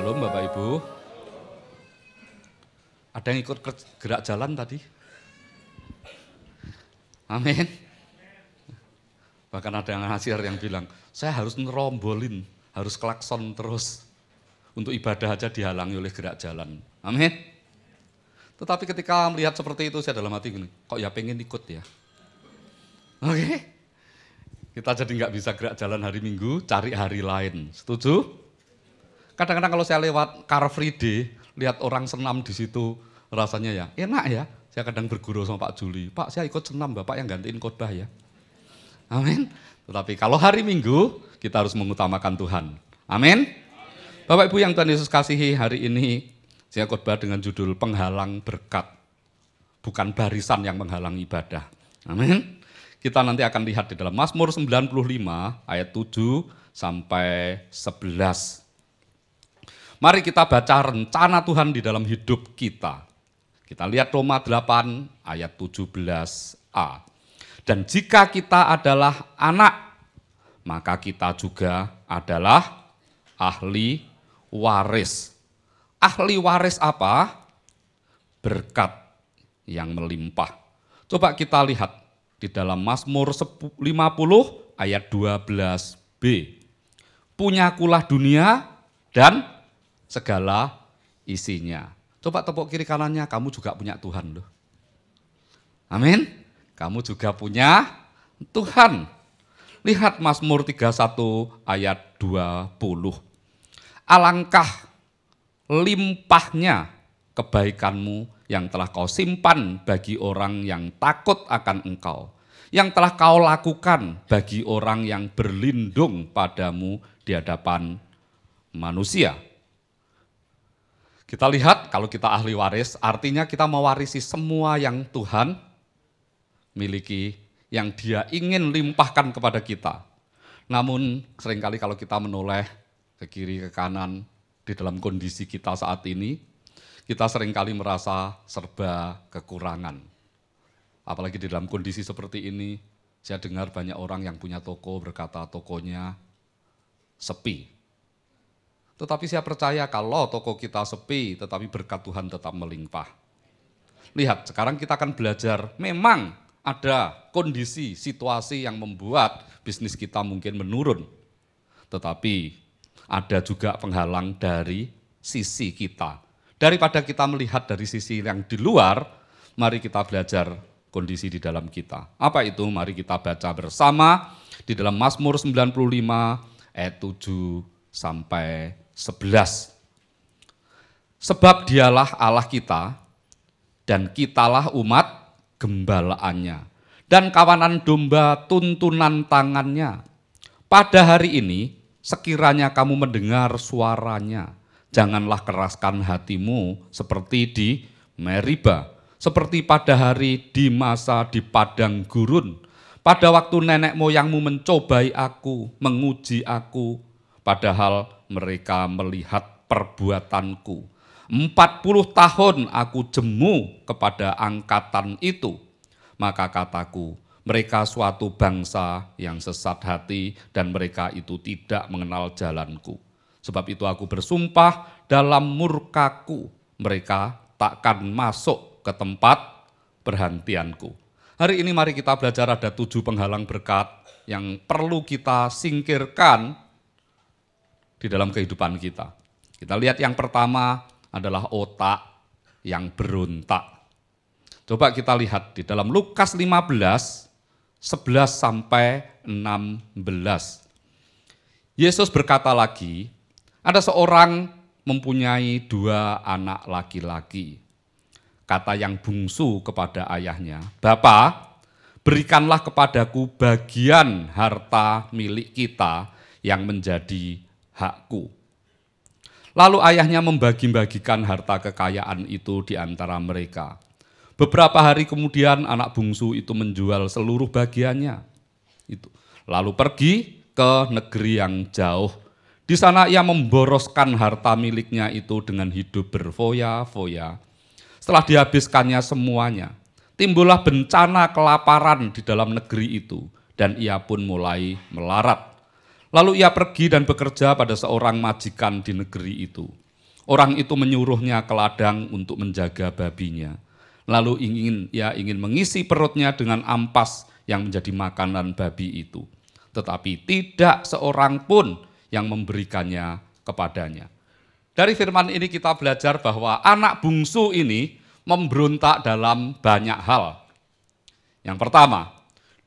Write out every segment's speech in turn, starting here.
Shalom Bapak Ibu. Ada yang ikut gerak jalan tadi? Amin. Bahkan ada yang ngasir yang bilang, saya harus ngerombolin, harus klakson terus. Untuk ibadah aja dihalangi oleh gerak jalan. Amin. Tetapi ketika melihat seperti itu, saya dalam hati gini, kok ya pengen ikut ya. Oke. Kita jadi nggak bisa gerak jalan hari Minggu, cari hari lain. Setuju? Kadang-kadang kalau saya lewat Car Free Day, lihat orang senam di situ, rasanya ya enak ya. Saya kadang bergurau sama Pak Juli, Pak saya ikut senam, Bapak yang gantiin khotbah ya. Amin. Tetapi kalau hari Minggu, kita harus mengutamakan Tuhan. Amin. Bapak Ibu yang Tuhan Yesus kasihi, hari ini saya khotbah dengan judul penghalang berkat. Bukan barisan yang menghalang ibadah. Amin. Kita nanti akan lihat di dalam Mazmur 95 ayat 7 sampai 11. Mari kita baca rencana Tuhan di dalam hidup kita. Kita lihat Roma 8 ayat 17a. Dan jika kita adalah anak, maka kita juga adalah ahli waris. Ahli waris apa? Berkat yang melimpah. Coba kita lihat di dalam Mazmur 50 ayat 12b. Punyakulah dunia dan segala isinya. Coba tepuk kiri kanannya, kamu juga punya Tuhan loh. Amin. Kamu juga punya Tuhan. Lihat Mazmur 31 ayat 20. Alangkah limpahnya kebaikanmu yang telah kau simpan bagi orang yang takut akan engkau. Yang telah kau lakukan bagi orang yang berlindung padamu di hadapan manusia. Kita lihat kalau kita ahli waris, artinya kita mewarisi semua yang Tuhan miliki, yang Dia ingin limpahkan kepada kita. Namun seringkali kalau kita menoleh ke kiri ke kanan di dalam kondisi kita saat ini, kita seringkali merasa serba kekurangan. Apalagi di dalam kondisi seperti ini, saya dengar banyak orang yang punya toko berkata tokonya sepi. Tetapi saya percaya kalau toko kita sepi, tetapi berkat Tuhan tetap melimpah. Lihat, sekarang kita akan belajar, memang ada kondisi, situasi yang membuat bisnis kita mungkin menurun. Tetapi ada juga penghalang dari sisi kita. Daripada kita melihat dari sisi yang di luar, mari kita belajar kondisi di dalam kita. Apa itu? Mari kita baca bersama di dalam Mazmur 95 ayat 7 sampai 11. Sebab Dialah Allah kita dan kitalah umat gembalaannya dan kawanan domba tuntunan tangannya. Pada hari ini sekiranya kamu mendengar suaranya, janganlah keraskan hatimu seperti di Meriba, seperti pada hari di masa di padang gurun, pada waktu nenek moyangmu mencobai aku, menguji aku, padahal mereka melihat perbuatanku. 40 tahun aku jemu kepada angkatan itu. Maka kataku, mereka suatu bangsa yang sesat hati dan mereka itu tidak mengenal jalanku. Sebab itu aku bersumpah dalam murkaku, mereka takkan masuk ke tempat perhentianku. Hari ini mari kita belajar ada 7 penghalang berkat yang perlu kita singkirkan di dalam kehidupan kita. Kita lihat yang pertama adalah otak yang berontak. Coba kita lihat di dalam Lukas 15, 11 sampai 16. Yesus berkata lagi, ada seorang mempunyai 2 anak laki-laki. Kata yang bungsu kepada ayahnya, Bapa, berikanlah kepadaku bagian harta milik kita yang menjadi hakku. Lalu ayahnya membagi-bagikan harta kekayaan itu di antara mereka. Beberapa hari kemudian anak bungsu itu menjual seluruh bagiannya. Lalu pergi ke negeri yang jauh. Di sana ia memboroskan harta miliknya itu dengan hidup berfoya-foya. Setelah dihabiskannya semuanya, timbullah bencana kelaparan di dalam negeri itu, dan ia pun mulai melarat. Lalu ia pergi dan bekerja pada seorang majikan di negeri itu. Orang itu menyuruhnya ke ladang untuk menjaga babinya. Lalu ingin mengisi perutnya dengan ampas yang menjadi makanan babi itu. Tetapi tidak seorang pun yang memberikannya kepadanya. Dari firman ini kita belajar bahwa anak bungsu ini memberontak dalam banyak hal. Yang pertama,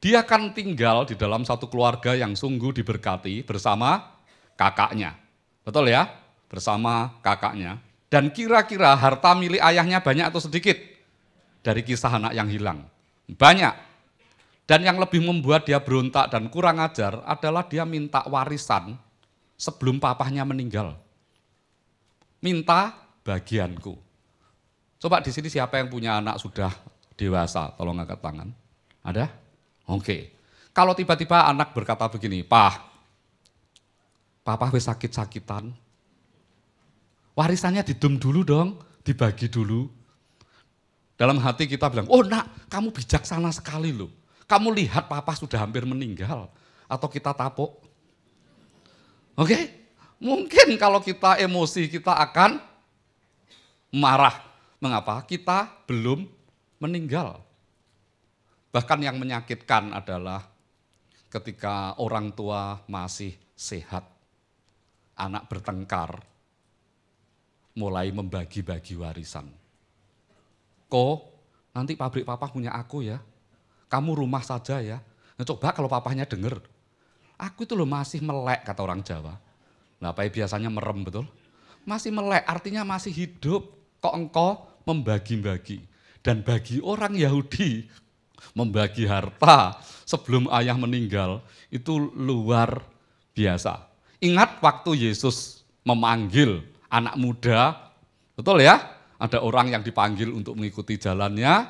dia akan tinggal di dalam satu keluarga yang sungguh diberkati bersama kakaknya. Betul ya? Bersama kakaknya. Dan kira-kira harta milik ayahnya banyak atau sedikit? Dari kisah anak yang hilang. Banyak. Dan yang lebih membuat dia berontak dan kurang ajar adalah dia minta warisan sebelum papahnya meninggal. Minta bagianku. Coba di sini siapa yang punya anak sudah dewasa? Tolong angkat tangan. Ada? Oke. Kalau tiba-tiba anak berkata begini, Papa wis sakit-sakitan. Warisannya didum dulu dong, dibagi dulu. Dalam hati kita bilang, oh nak, kamu bijaksana sekali loh. Kamu lihat papa sudah hampir meninggal. Atau kita tapuk. Oke? Mungkin kalau kita emosi, kita akan marah. Mengapa? Kita belum meninggal. Bahkan yang menyakitkan adalah ketika orang tua masih sehat, anak bertengkar, mulai membagi-bagi warisan. Nanti pabrik papa punya aku ya, kamu rumah saja ya. Nah, coba kalau papahnya denger, aku itu loh masih melek kata orang Jawa. Nah, biasanya merem betul. Masih melek artinya masih hidup, kok engkau membagi-bagi. Dan bagi orang Yahudi, membagi harta sebelum ayah meninggal itu luar biasa. Ingat waktu Yesus memanggil anak muda, betul ya? Ada orang yang dipanggil untuk mengikuti jalannya,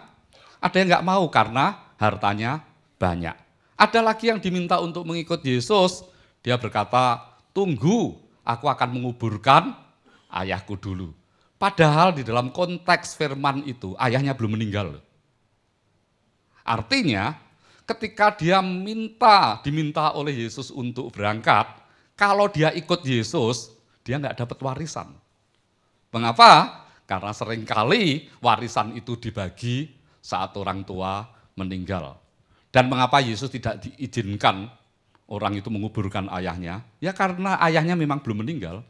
ada yang nggak mau karena hartanya banyak. Ada lagi yang diminta untuk mengikut Yesus, dia berkata, tunggu, aku akan menguburkan ayahku dulu. Padahal di dalam konteks firman itu, ayahnya belum meninggal. Artinya, ketika dia diminta oleh Yesus untuk berangkat, kalau dia ikut Yesus, dia nggak dapat warisan. Mengapa? Karena seringkali warisan itu dibagi saat orang tua meninggal. Dan mengapa Yesus tidak diizinkan orang itu menguburkan ayahnya? Ya karena ayahnya memang belum meninggal.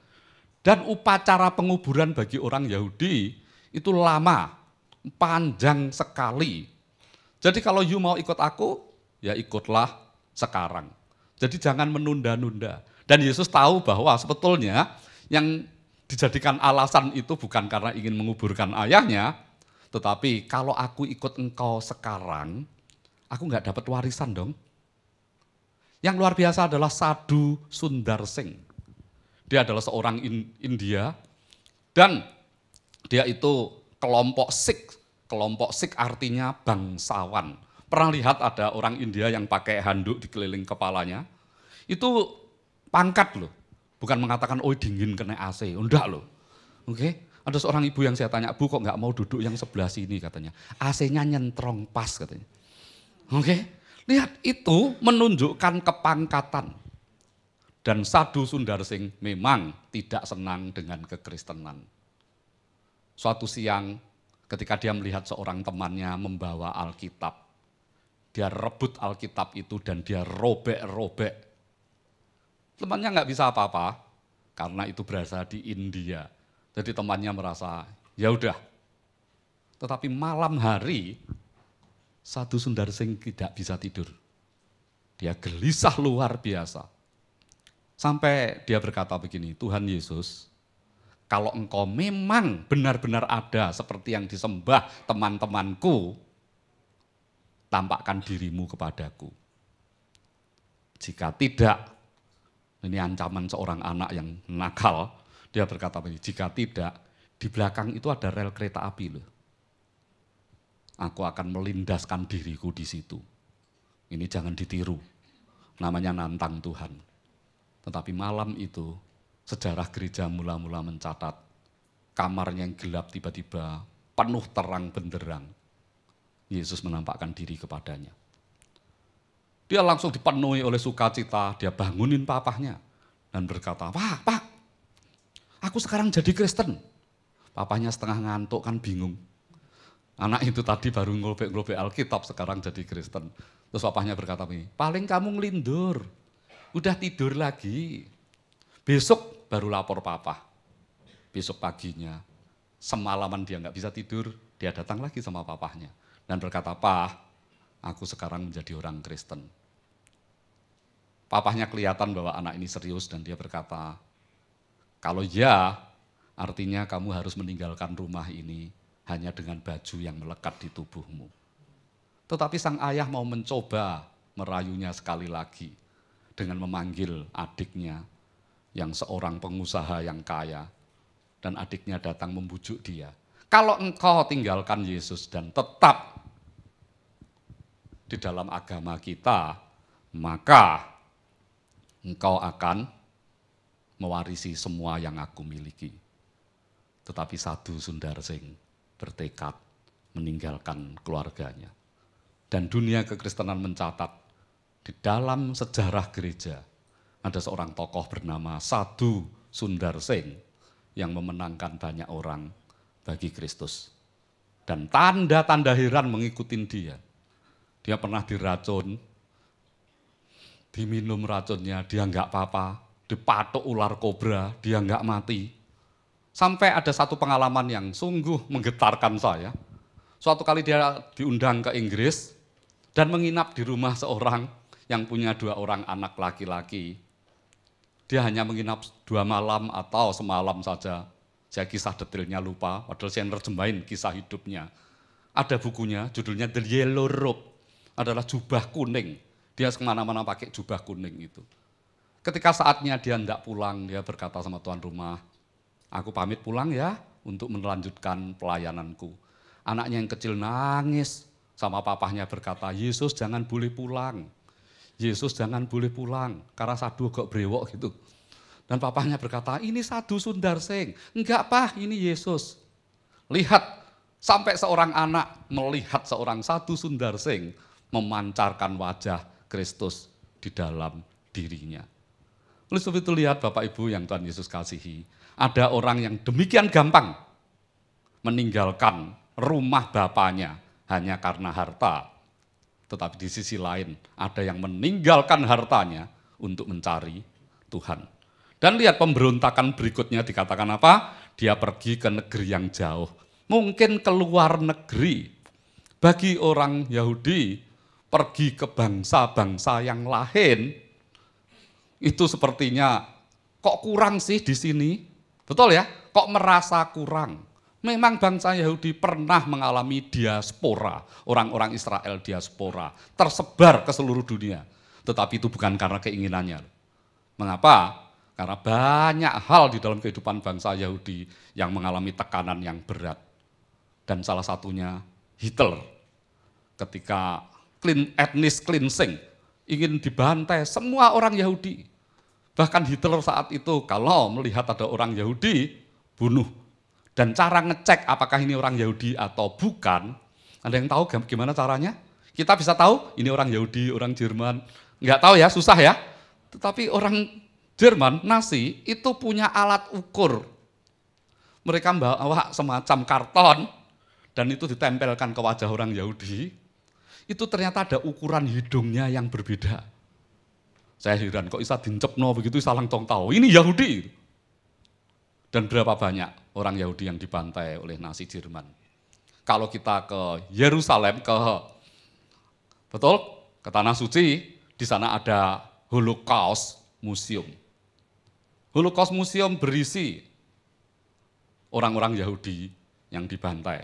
Dan upacara penguburan bagi orang Yahudi itu lama, panjang sekali. Jadi kalau you mau ikut aku, ya ikutlah sekarang. Jadi jangan menunda-nunda. Dan Yesus tahu bahwa sebetulnya yang dijadikan alasan itu bukan karena ingin menguburkan ayahnya, tetapi kalau aku ikut engkau sekarang, aku nggak dapat warisan dong. Yang luar biasa adalah Sadhu Sundar Singh. Dia adalah seorang India dan dia itu kelompok Sikh. Kelompok Sikh artinya bangsawan. Pernah lihat ada orang India yang pakai handuk di keliling kepalanya? Itu pangkat loh. Bukan mengatakan, oh dingin kena AC. Enggak loh. Oke. Ada seorang ibu yang saya tanya, Bu kok nggak mau duduk yang sebelah sini katanya. AC-nya nyentrong pas katanya. Oke. Lihat itu menunjukkan kepangkatan. Dan Sadhu Sundar Singh memang tidak senang dengan kekristenan. Suatu siang ketika dia melihat seorang temannya membawa Alkitab, dia rebut Alkitab itu dan dia robek-robek. Temannya nggak bisa apa-apa karena itu berasal di India. Jadi temannya merasa, ya udah. Tetapi malam hari Sadhu Sundar Singh tidak bisa tidur. Dia gelisah luar biasa. Sampai dia berkata begini, Tuhan Yesus, kalau engkau memang benar-benar ada seperti yang disembah teman-temanku, tampakkan dirimu kepadaku. Jika tidak, ini ancaman seorang anak yang nakal, dia berkata begini, jika tidak, di belakang itu ada rel kereta api loh. Aku akan melindaskan diriku di situ. Ini jangan ditiru, namanya nantang Tuhan. Tetapi malam itu, sejarah gereja mula-mula mencatat, kamarnya yang gelap tiba-tiba penuh terang benderang. Yesus menampakkan diri kepadanya. Dia langsung dipenuhi oleh sukacita, dia bangunin papahnya dan berkata, Pak, aku sekarang jadi Kristen. Papanya setengah ngantuk kan bingung. Anak itu tadi baru ngelobek-ngelobek Alkitab, sekarang jadi Kristen. Terus papanya berkata begini, paling kamu ngelindur, udah tidur lagi. Besok baru lapor papa. Besok paginya, semalaman dia nggak bisa tidur, dia datang lagi sama papahnya. Dan berkata, "Pa, aku sekarang menjadi orang Kristen." Papahnya kelihatan bahwa anak ini serius dan dia berkata, "Kalau ya, artinya kamu harus meninggalkan rumah ini hanya dengan baju yang melekat di tubuhmu." Tetapi sang ayah mau mencoba merayunya sekali lagi dengan memanggil adiknya yang seorang pengusaha yang kaya. Dan adiknya datang membujuk dia. Kalau engkau tinggalkan Yesus dan tetap di dalam agama kita, maka engkau akan mewarisi semua yang aku miliki. Tetapi Sadhu Sundarsing bertekad meninggalkan keluarganya. Dan dunia kekristenan mencatat, di dalam sejarah gereja, ada seorang tokoh bernama Sadhu Sundarsing yang memenangkan banyak orang bagi Kristus. Dan tanda-tanda heran mengikuti dia. Dia pernah diracun, diminum racunnya, dia enggak apa-apa, dipatok ular kobra, dia enggak mati. Sampai ada satu pengalaman yang sungguh menggetarkan saya. Suatu kali dia diundang ke Inggris dan menginap di rumah seorang yang punya 2 orang anak laki-laki. Dia hanya menginap 2 malam atau semalam saja. Saya kisah detailnya lupa, padahal saya nerjemahin kisah hidupnya. Ada bukunya, judulnya The Yellow Robe, adalah jubah kuning. Dia kemana-mana pakai jubah kuning itu. Ketika saatnya dia hendak pulang, dia berkata sama tuan rumah, "Aku pamit pulang ya untuk melanjutkan pelayananku." Anaknya yang kecil nangis, sama papahnya berkata, "Yesus jangan boleh pulang. Yesus jangan boleh pulang, karena Sadhu kok brewok gitu." Dan papahnya berkata, "Ini Sadhu Sundarsing." "Enggak, Pak, ini Yesus." Lihat, sampai seorang anak melihat seorang Sadhu Sundarsing memancarkan wajah Kristus di dalam dirinya. Oleh sebab itu lihat Bapak Ibu yang Tuhan Yesus kasihi, ada orang yang demikian gampang meninggalkan rumah bapaknya hanya karena harta. Tetapi di sisi lain ada yang meninggalkan hartanya untuk mencari Tuhan. Dan lihat pemberontakan berikutnya dikatakan apa? Dia pergi ke negeri yang jauh. Mungkin ke luar negeri. Bagi orang Yahudi, pergi ke bangsa-bangsa yang lain, itu sepertinya kok kurang sih di sini? Betul ya? Kok merasa kurang? Memang bangsa Yahudi pernah mengalami diaspora, orang-orang Israel diaspora, tersebar ke seluruh dunia. Tetapi itu bukan karena keinginannya. Mengapa? Karena banyak hal di dalam kehidupan bangsa Yahudi yang mengalami tekanan yang berat. Dan salah satunya Hitler. Ketika ethnic cleansing, ingin dibantai semua orang Yahudi. Bahkan Hitler saat itu kalau melihat ada orang Yahudi, bunuh. Dan cara ngecek apakah ini orang Yahudi atau bukan, ada yang tahu gimana caranya? Kita bisa tahu ini orang Yahudi, orang Jerman. Enggak tahu ya, susah ya. Tetapi orang Jerman, Nazi, itu punya alat ukur. Mereka membawa semacam karton, dan itu ditempelkan ke wajah orang Yahudi. Itu ternyata ada ukuran hidungnya yang berbeda. Saya heran, kok bisa dincepno begitu, salang tong tahu. Ini Yahudi. Dan berapa banyak orang Yahudi yang dibantai oleh Nazi Jerman. Kalau kita ke Yerusalem, ke Tanah Suci, di sana ada Holocaust Museum. Holocaust Museum berisi orang-orang Yahudi yang dibantai.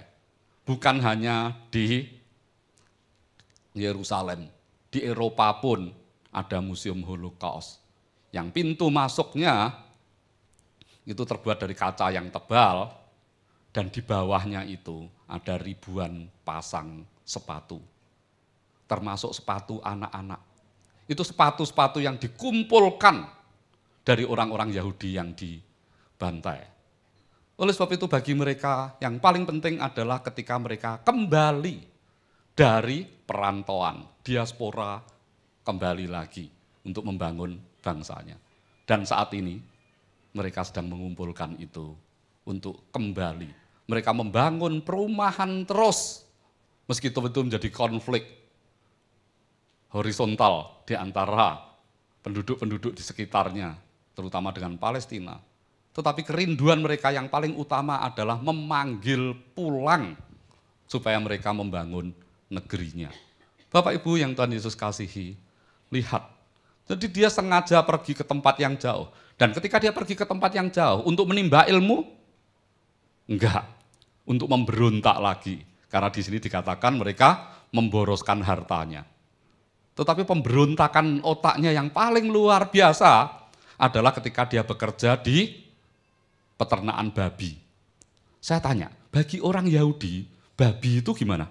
Bukan hanya di Yerusalem, di Eropa pun ada museum Holocaust. Yang pintu masuknya itu terbuat dari kaca yang tebal, dan di bawahnya itu ada ribuan pasang sepatu, termasuk sepatu anak-anak. Itu sepatu-sepatu yang dikumpulkan dari orang-orang Yahudi yang dibantai. Oleh sebab itu bagi mereka yang paling penting adalah ketika mereka kembali dari perantauan, diaspora, kembali lagi untuk membangun bangsanya. Dan saat ini mereka sedang mengumpulkan itu untuk kembali. Mereka membangun perumahan terus, meski itu menjadi konflik horizontal di antara penduduk-penduduk di sekitarnya, terutama dengan Palestina. Tetapi kerinduan mereka yang paling utama adalah memanggil pulang supaya mereka membangun negerinya. Bapak Ibu yang Tuhan Yesus kasihi, lihat. Jadi dia sengaja pergi ke tempat yang jauh. Dan ketika dia pergi ke tempat yang jauh untuk menimba ilmu, enggak, untuk memberontak lagi. Karena di sini dikatakan mereka memboroskan hartanya. Tetapi pemberontakan otaknya yang paling luar biasa adalah ketika dia bekerja di peternakan babi. Saya tanya, bagi orang Yahudi, babi itu gimana?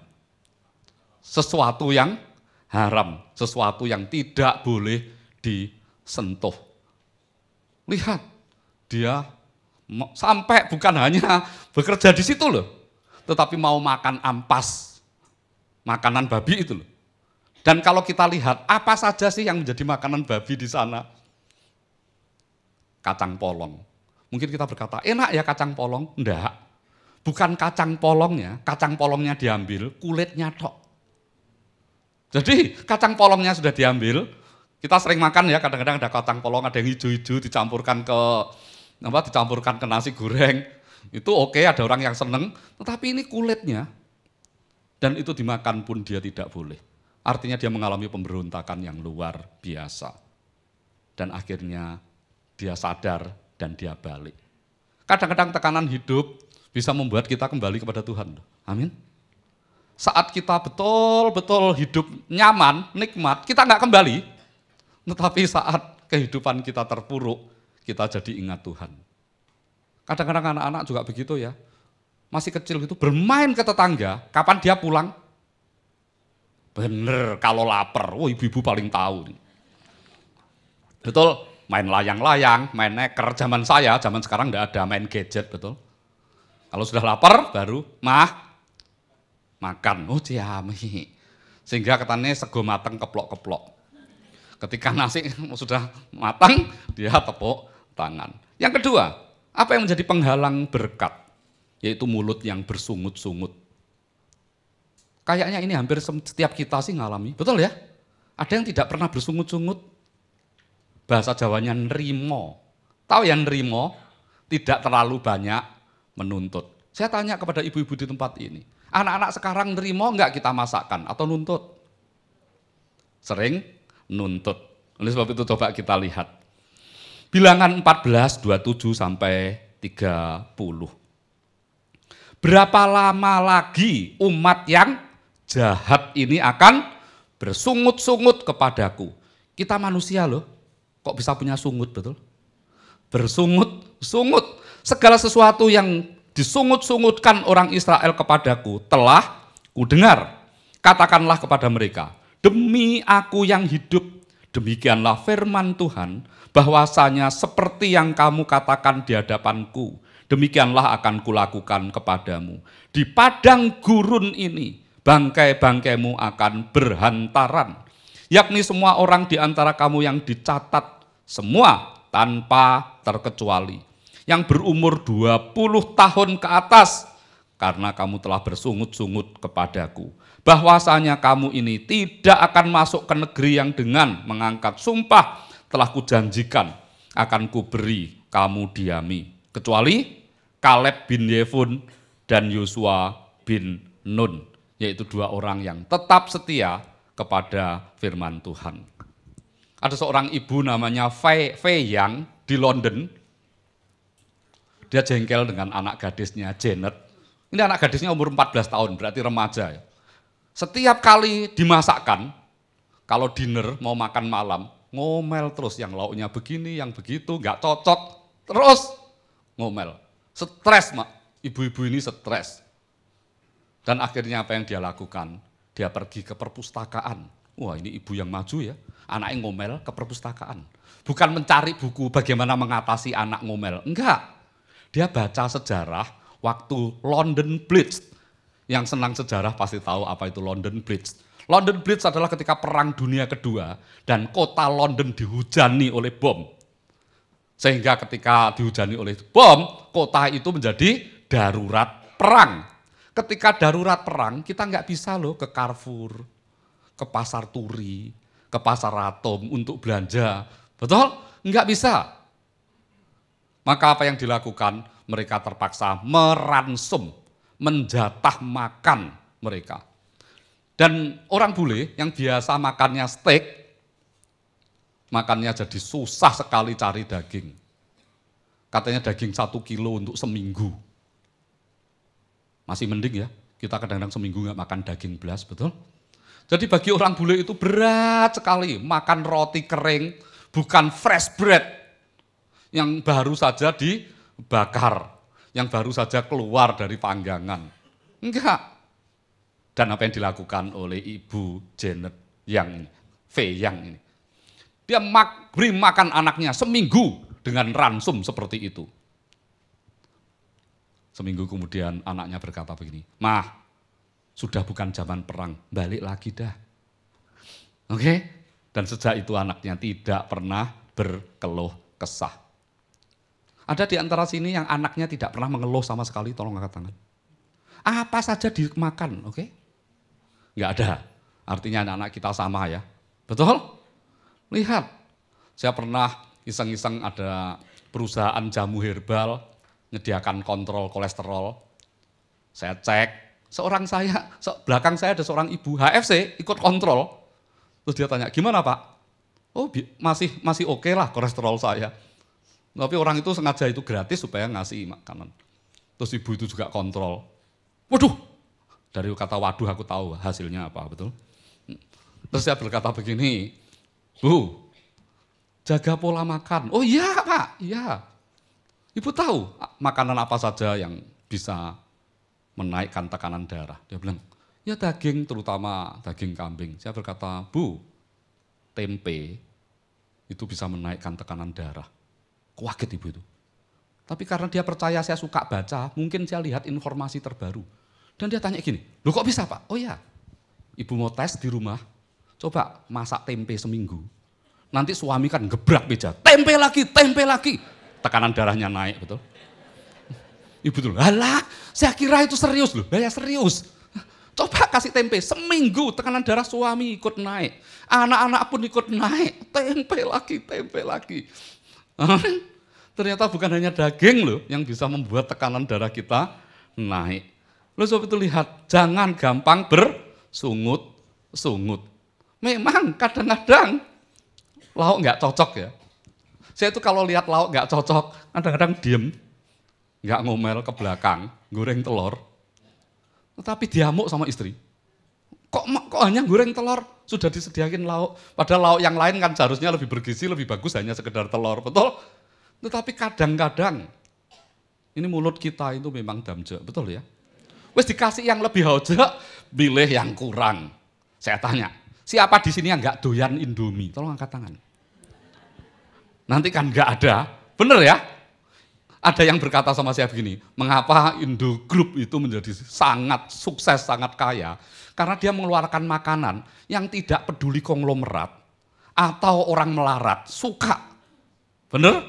Sesuatu yang haram, sesuatu yang tidak boleh disentuh. Lihat, dia sampai bukan hanya bekerja di situ loh, tetapi mau makan ampas, makanan babi itu loh. Dan kalau kita lihat, apa saja sih yang menjadi makanan babi di sana? Kacang polong. Mungkin kita berkata, enak ya kacang polong? Enggak. Bukan kacang polongnya diambil, kulitnya tok. Jadi kacang polongnya sudah diambil, kita sering makan ya, kadang-kadang ada kacang polong, ada yang hijau-hijau dicampurkan ke nasi goreng. Itu oke, ada orang yang seneng, tetapi ini kulitnya. Dan itu dimakan pun dia tidak boleh. Artinya dia mengalami pemberontakan yang luar biasa. Dan akhirnya dia sadar dan dia balik. Kadang-kadang tekanan hidup bisa membuat kita kembali kepada Tuhan. Amin. Saat kita betul-betul hidup nyaman, nikmat, kita nggak kembali. Tetapi saat kehidupan kita terpuruk, kita jadi ingat Tuhan. Kadang-kadang anak-anak juga begitu ya. Masih kecil gitu, bermain ke tetangga, kapan dia pulang? Bener, kalau lapar, ibu-ibu paling tahu. Betul, main layang-layang, main neker, zaman sekarang enggak ada main gadget, betul. Kalau sudah lapar, baru makan, ciami. Sehingga katanya sego mateng keplok-keplok. Ketika nasi sudah matang, dia tepuk tangan. Yang kedua, apa yang menjadi penghalang berkat? Yaitu mulut yang bersungut-sungut. Kayaknya ini hampir setiap kita sih ngalami, betul ya? Ada yang tidak pernah bersungut-sungut. Bahasa Jawanya nerimo. Tahu ya nerimo? Tidak terlalu banyak menuntut. Saya tanya kepada ibu-ibu di tempat ini, anak-anak sekarang nerimo enggak kita masakkan atau nuntut? Sering nuntut. Oleh sebab itu coba kita lihat. Bilangan 14, 27 sampai 30. Berapa lama lagi umat yang jahat ini akan bersungut-sungut kepadaku? Kita manusia loh, kok bisa punya sungut, betul? Bersungut-sungut. Segala sesuatu yang disungut-sungutkan orang Israel kepadaku telah kudengar. Katakanlah kepada mereka, demi aku yang hidup, demikianlah firman Tuhan, bahwasanya seperti yang kamu katakan di hadapanku, demikianlah akan kulakukan kepadamu. Di padang gurun ini, bangkai-bangkaimu akan berhantaran, yakni semua orang di antara kamu yang dicatat, semua tanpa terkecuali, yang berumur 20 tahun ke atas, karena kamu telah bersungut-sungut kepadaku. Bahwasanya kamu ini tidak akan masuk ke negeri yang dengan mengangkat sumpah telah kujanjikan akan kuberi kamu diami, kecuali Kaleb bin Yefun dan Yosua bin Nun, yaitu dua orang yang tetap setia kepada firman Tuhan. Ada seorang ibu namanya Fei Yang di London, dia jengkel dengan anak gadisnya Janet. Ini anak gadisnya umur 14 tahun, berarti remaja ya. Setiap kali dimasakkan, kalau dinner mau makan malam, ngomel terus, yang lauknya begini, yang begitu, nggak cocok, terus ngomel. Stres, Mak. Ibu-ibu ini stres. Dan akhirnya apa yang dia lakukan? Dia pergi ke perpustakaan. Wah, ini ibu yang maju ya, anaknya ngomel ke perpustakaan. Bukan mencari buku bagaimana mengatasi anak ngomel, enggak. Dia baca sejarah waktu London Blitz. Yang senang sejarah pasti tahu apa itu London Blitz. London Blitz adalah ketika Perang Dunia Kedua dan kota London dihujani oleh bom. Sehingga ketika dihujani oleh bom, kota itu menjadi darurat perang. Ketika darurat perang, kita nggak bisa loh ke Carrefour, ke Pasar Turi, ke Pasar Atom untuk belanja. Betul? Nggak bisa. Maka apa yang dilakukan? Mereka terpaksa meransum, menjatah makan mereka. Dan orang bule yang biasa makannya steak, makannya jadi susah sekali cari daging. Katanya daging 1 kilo untuk seminggu. Masih mending ya, kita kadang-kadang seminggu nggak makan daging belas, betul? Jadi bagi orang bule itu berat sekali makan roti kering, bukan fresh bread yang baru saja dibakar, yang baru saja keluar dari panggangan. Enggak. Dan apa yang dilakukan oleh Ibu Janet yang Yang ini. Dia beri makan anaknya seminggu dengan ransum seperti itu. Seminggu kemudian anaknya berkata begini, "Mah, sudah bukan zaman perang, balik lagi dah." Oke? Dan sejak itu anaknya tidak pernah berkeluh kesah. Ada di antara sini yang anaknya tidak pernah mengeluh sama sekali, tolong angkat tangan. Apa saja dimakan, oke? Enggak ada. Artinya anak-anak kita sama ya. Betul? Lihat, saya pernah iseng-iseng ada perusahaan jamu herbal, menyediakan kontrol kolesterol. Saya cek, belakang saya ada seorang ibu HFC ikut kontrol. Terus dia tanya, "Gimana Pak?" "Oh masih oke lah kolesterol saya." Tapi orang itu sengaja itu gratis supaya ngasih makanan. Terus ibu itu juga kontrol. Waduh, dari kata waduh aku tahu hasilnya apa, betul? Terus saya berkata begini, "Bu, jaga pola makan." "Oh iya Pak, iya." Ibu tahu makanan apa saja yang bisa menaikkan tekanan darah. Dia bilang, "Ya daging, terutama daging kambing." Saya berkata, "Bu, tempe itu bisa menaikkan tekanan darah." Kaget ibu itu. Tapi karena dia percaya saya suka baca, mungkin saya lihat informasi terbaru. Dan dia tanya gini, "Loh kok bisa Pak?" "Oh ya, ibu mau tes di rumah, coba masak tempe seminggu. Nanti suami kan gebrak meja, tempe lagi. Tekanan darahnya naik, betul? Ibu tuh, "Alah, saya kira itu serius loh." "Ya serius. Coba kasih tempe, seminggu tekanan darah suami ikut naik. Anak-anak pun ikut naik, tempe lagi. Ternyata bukan hanya daging loh yang bisa membuat tekanan darah kita naik. Lo sebab itu lihat, jangan gampang bersungut-sungut. Memang kadang-kadang lauk nggak cocok ya. Saya itu kalau lihat lauk nggak cocok, kadang-kadang diem, nggak ngomel ke belakang, goreng telur. Tetapi diamuk sama istri. Kok hanya goreng telur? Sudah disediakan lauk. Padahal lauk yang lain kan seharusnya lebih bergizi, lebih bagus hanya sekedar telur, betul? Tetapi kadang-kadang, ini mulut kita itu memang damje, betul ya? Wes dikasih yang lebih hoje, pilih yang kurang. Saya tanya, siapa di sini yang nggak doyan Indomie? Tolong angkat tangan. Nanti kan nggak ada, bener ya? Ada yang berkata sama saya begini, mengapa Indo Group itu menjadi sangat sukses, sangat kaya? Karena dia mengeluarkan makanan yang tidak peduli konglomerat atau orang melarat, suka. Bener?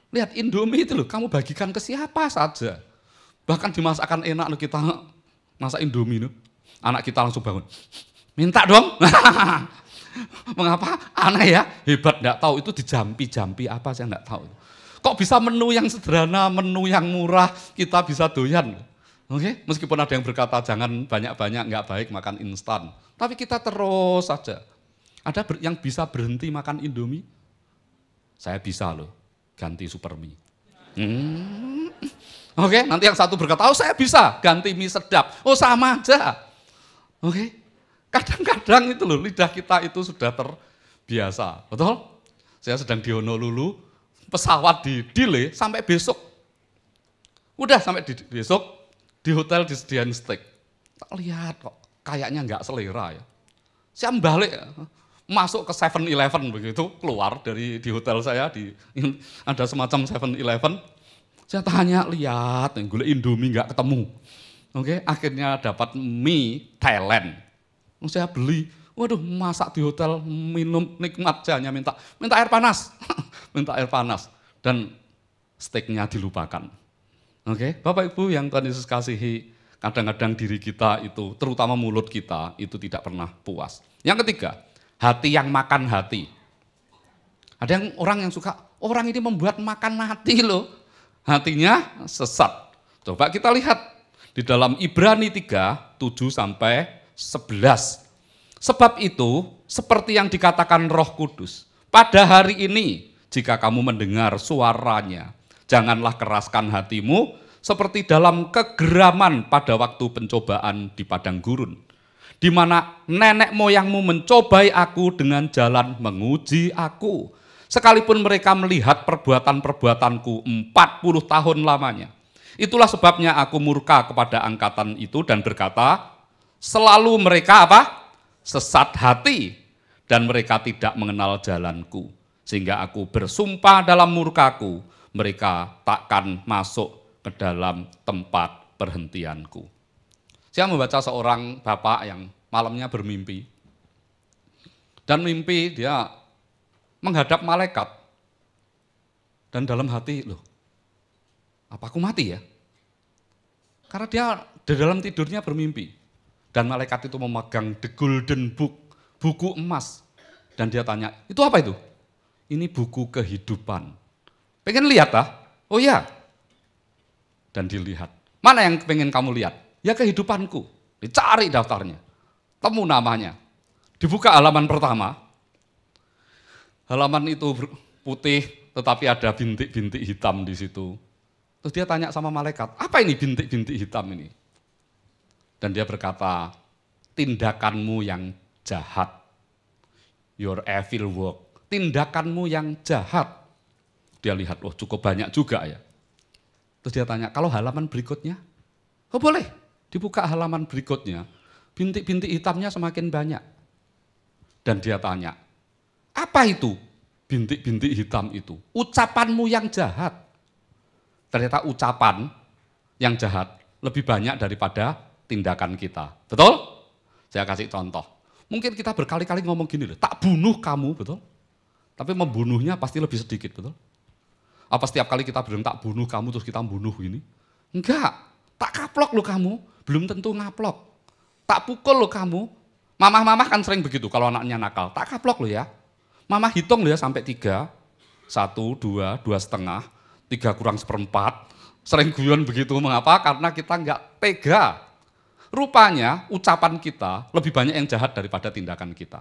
Lihat Indomie itu loh, kamu bagikan ke siapa saja. Bahkan dimasakkan enak loh, kita masak Indomie loh. Anak kita langsung bangun, "Minta dong." Mengapa? Aneh ya, hebat, enggak tahu itu dijampi apa saya enggak tahu. Kok bisa menu yang sederhana, menu yang murah kita bisa doyan. Oke, meskipun ada yang berkata jangan banyak-banyak, enggak baik makan instan. Tapi kita terus saja. Ada yang bisa berhenti makan Indomie? Saya bisa loh, ganti Supermie. Oke, nanti yang satu berkata, "Oh saya bisa ganti mie sedap." Oh sama aja. Oke, kadang-kadang itu loh, lidah kita itu sudah terbiasa. Betul? Saya sedang di Honolulu, pesawat di delay sampai besok. Udah sampai besok, di hotel disediain steak. Tak lihat kok, kayaknya nggak selera ya. Saya balik, masuk ke 7-Eleven begitu, keluar di hotel saya, ada semacam 7-Eleven. Saya tanya, lihat, gula Indomie nggak ketemu. Oke, akhirnya dapat mie Thailand. Saya beli, waduh masak di hotel, minum nikmat, saya hanya minta air panas. Minta air panas. dan steaknya dilupakan. Oke, Bapak Ibu yang Tuhan Yesus kasihi, kadang-kadang diri kita itu, terutama mulut kita, itu tidak pernah puas. Yang ketiga, hati yang makan hati. Ada yang orang yang suka, orang ini membuat makan hati loh. Hatinya sesat. Coba kita lihat di dalam Ibrani 3, 7-11. Sebab itu, seperti yang dikatakan Roh Kudus, pada hari ini, jika kamu mendengar suaranya, janganlah keraskan hatimu seperti dalam kegeraman pada waktu pencobaan di padang gurun, di mana nenek moyangmu mencobai aku dengan jalan menguji aku, sekalipun mereka melihat perbuatan-perbuatanku 40 tahun lamanya. Itulah sebabnya aku murka kepada angkatan itu dan berkata, selalu mereka apa? Sesat hati, dan mereka tidak mengenal jalanku. Sehingga aku bersumpah dalam murkaku, mereka takkan masuk ke dalam tempat perhentianku. Saya membaca seorang bapak yang malamnya bermimpi. Dan mimpi dia menghadap malaikat. Dan dalam hati, loh, apa aku mati ya? Karena dia di dalam tidurnya bermimpi. Dan malaikat itu memegang the golden book, buku emas. Dan dia tanya, itu apa itu? Ini buku kehidupan. Pengen lihat ah? Oh iya. Dan dilihat. Mana yang pengen kamu lihat? Ya kehidupanku. Dicari daftarnya. Temu namanya. Dibuka halaman pertama. Halaman itu putih, tetapi ada bintik-bintik hitam di situ. Terus dia tanya sama malaikat, apa ini bintik-bintik hitam ini? Dan dia berkata, tindakanmu yang jahat. Your evil work. Tindakanmu yang jahat. Dia lihat, oh cukup banyak juga ya. Terus dia tanya, kalau halaman berikutnya? Oh boleh, dibuka halaman berikutnya. Bintik-bintik hitamnya semakin banyak. Dan dia tanya, apa itu bintik-bintik hitam itu? Ucapanmu yang jahat. Ternyata ucapan yang jahat lebih banyak daripada tindakan kita. Betul? Saya kasih contoh. Mungkin kita berkali-kali ngomong gini loh, tak bunuh kamu, betul? Tapi membunuhnya pasti lebih sedikit, betul? Apa setiap kali kita bilang tak bunuh kamu terus kita bunuh ini? Enggak, tak kaplok loh kamu, belum tentu ngaplok. Tak pukul loh kamu. Mamah-mamah kan sering begitu kalau anaknya nakal, tak kaplok loh ya. Mama hitung loh ya sampai 3, 1, 2, 2,5, 3 kurang 1/4. Sering guyon begitu, mengapa? Karena kita enggak tega. Rupanya ucapan kita lebih banyak yang jahat daripada tindakan kita.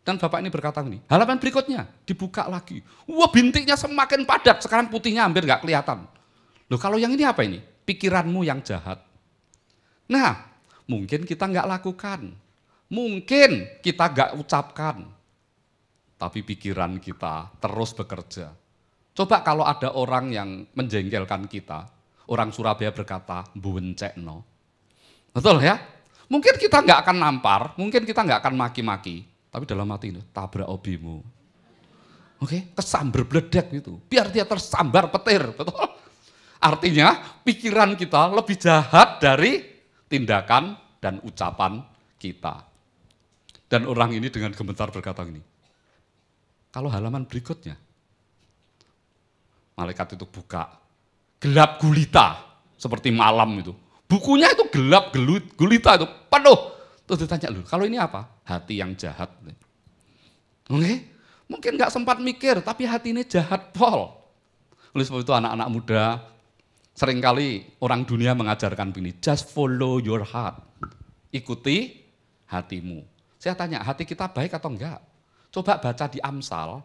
Dan bapak ini berkata ini, halaman berikutnya dibuka lagi. Wah bintiknya semakin padat, sekarang putihnya hampir nggak kelihatan. Loh kalau yang ini apa ini? Pikiranmu yang jahat. Nah, mungkin kita nggak lakukan. Mungkin kita nggak ucapkan. Tapi pikiran kita terus bekerja. Coba kalau ada orang yang menjengkelkan kita, orang Surabaya berkata, buencekno. Betul ya? Mungkin kita nggak akan nampar, mungkin kita nggak akan maki-maki. Tapi dalam hati ini, tabrak obimu. Oke, kesambar bledek gitu. Biar dia tersambar petir, betul? Artinya pikiran kita lebih jahat dari tindakan dan ucapan kita. Dan orang ini dengan gemetar berkata gini, kalau halaman berikutnya, malaikat itu buka, gelap gulita, seperti malam itu. Bukunya itu gelap gulita itu, penuh. Terus ditanya, loh, kalau ini apa? Hati yang jahat. Oke? Mungkin nggak sempat mikir, tapi hati ini jahat pol. Oleh sebab itu anak-anak muda, seringkali orang dunia mengajarkan begini, just follow your heart. Ikuti hatimu. Saya tanya, hati kita baik atau enggak? Coba baca di Amsal,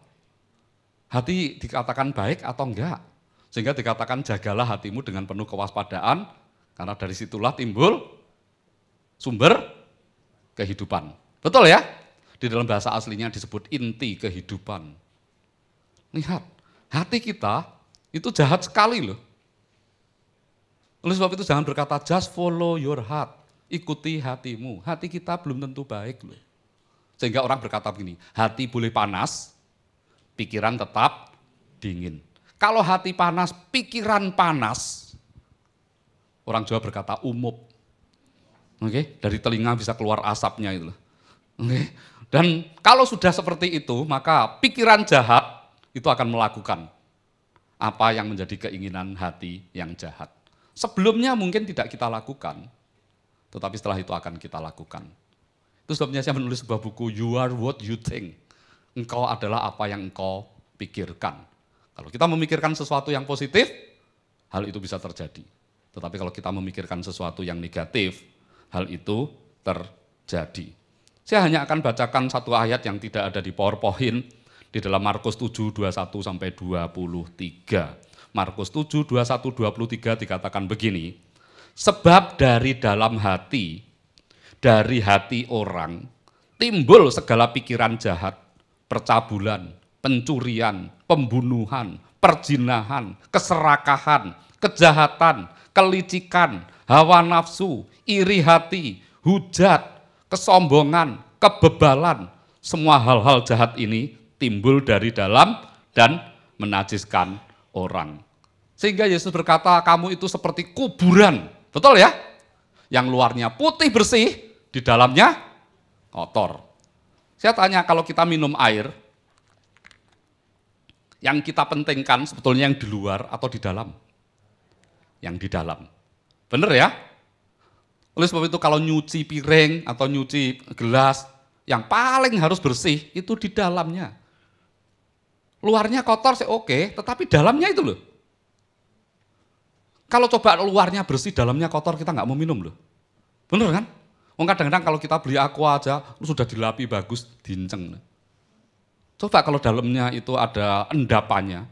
hati dikatakan baik atau enggak? Sehingga dikatakan jagalah hatimu dengan penuh kewaspadaan, karena dari situlah timbul sumber kehidupan. Betul ya? Di dalam bahasa aslinya disebut inti kehidupan. Lihat, hati kita itu jahat sekali loh. Oleh sebab itu jangan berkata just follow your heart, ikuti hatimu. Hati kita belum tentu baik loh. Sehingga orang berkata begini, hati boleh panas, pikiran tetap dingin. Kalau hati panas, pikiran panas, orang Jawa berkata umup. Oke, dari telinga bisa keluar asapnya itu. Oke. Dan kalau sudah seperti itu, maka pikiran jahat itu akan melakukan. apa yang menjadi keinginan hati yang jahat. Sebelumnya mungkin tidak kita lakukan, tetapi setelah itu akan kita lakukan. Itu sebabnya saya menulis sebuah buku, You Are What You Think. Engkau adalah apa yang engkau pikirkan. Kalau kita memikirkan sesuatu yang positif, hal itu bisa terjadi. Tetapi kalau kita memikirkan sesuatu yang negatif, hal itu terjadi. Saya hanya akan bacakan satu ayat yang tidak ada di PowerPoint, di dalam Markus 7, 21 sampai 23. Markus 7, 21, 23 dikatakan begini, sebab dari dalam hati, dari hati orang, timbul segala pikiran jahat, percabulan, pencurian, pembunuhan, perzinahan, keserakahan, kejahatan, kelicikan, hawa nafsu, iri hati, hujat, kesombongan, kebebalan. Semua hal-hal jahat ini timbul dari dalam dan menajiskan orang. Sehingga Yesus berkata, kamu itu seperti kuburan. Betul ya? Yang luarnya putih bersih, di dalamnya kotor. Saya tanya, kalau kita minum air, yang kita pentingkan sebetulnya yang di luar atau di dalam? Yang di dalam. Benar ya? Oleh sebab itu kalau nyuci piring atau nyuci gelas, yang paling harus bersih itu di dalamnya. Luarnya kotor sih oke, tetapi dalamnya itu loh. Kalau coba luarnya bersih, dalamnya kotor, kita nggak mau minum loh. Bener kan? Kadang-kadang kalau kita beli aqua aja, sudah dilapi bagus, dinceng. Coba kalau dalamnya itu ada endapannya,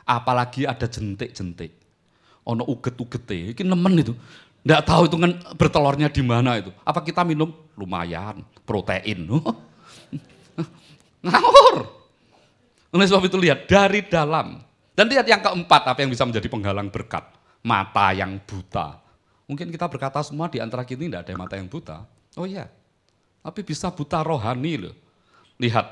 apalagi ada jentik-jentik. Ono uget-ugete, ini nemen itu. Nggak tahu itu kan bertelurnya di mana itu. Apa kita minum? Lumayan, protein. Ngawur. Oleh sebab itu lihat, dari dalam. Dan lihat yang keempat, apa yang bisa menjadi penghalang berkat. Mata yang buta. Mungkin kita berkata semua di antara kita tidak ada mata yang buta. Oh iya, tapi bisa buta rohani loh. Lihat,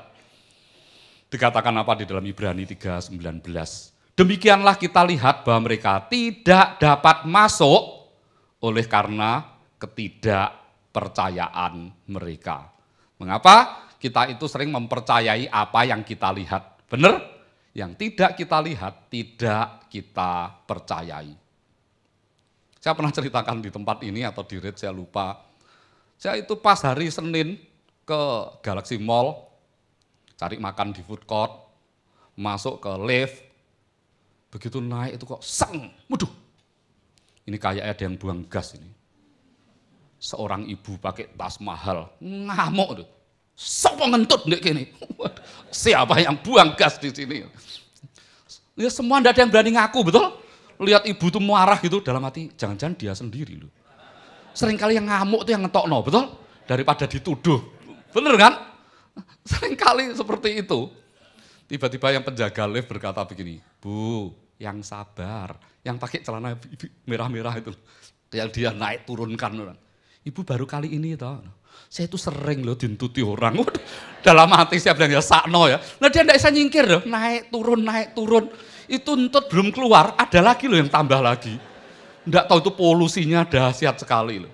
dikatakan apa di dalam Ibrani 3:19. Demikianlah kita lihat bahwa mereka tidak dapat masuk oleh karena ketidakpercayaan mereka. Mengapa? Kita itu sering mempercayai apa yang kita lihat. Benar? Yang tidak kita lihat, tidak kita percayai. Saya pernah ceritakan di tempat ini atau di Red, saya lupa. Saya itu pas hari Senin ke Galaxy Mall, cari makan di food court, masuk ke lift, begitu naik itu kok seng, waduh, ini kayak ada yang buang gas ini. Seorang ibu pakai tas mahal, ngamuk tuh, sopo ngentut ndek kene. Siapa yang buang gas di sini? Ya semua tidak ada yang berani ngaku, betul? Lihat ibu tuh marah gitu, dalam hati, jangan-jangan dia sendiri loh. Seringkali yang ngamuk tuh yang ngetokno, betul? Daripada dituduh, bener kan? Seringkali seperti itu. Tiba-tiba yang penjaga lift berkata begini, Bu, yang sabar, yang pakai celana merah-merah itu, yang dia naik turunkan orang. Ibu baru kali ini toh, saya itu sering loh dintuti orang. Dalam hati saya bilang ya sakno ya. Nah dia tidak bisa nyingkir loh, naik turun. Itu entut belum keluar, ada lagi loh yang tambah lagi. Tidak tahu itu polusinya dahsyat sekali loh.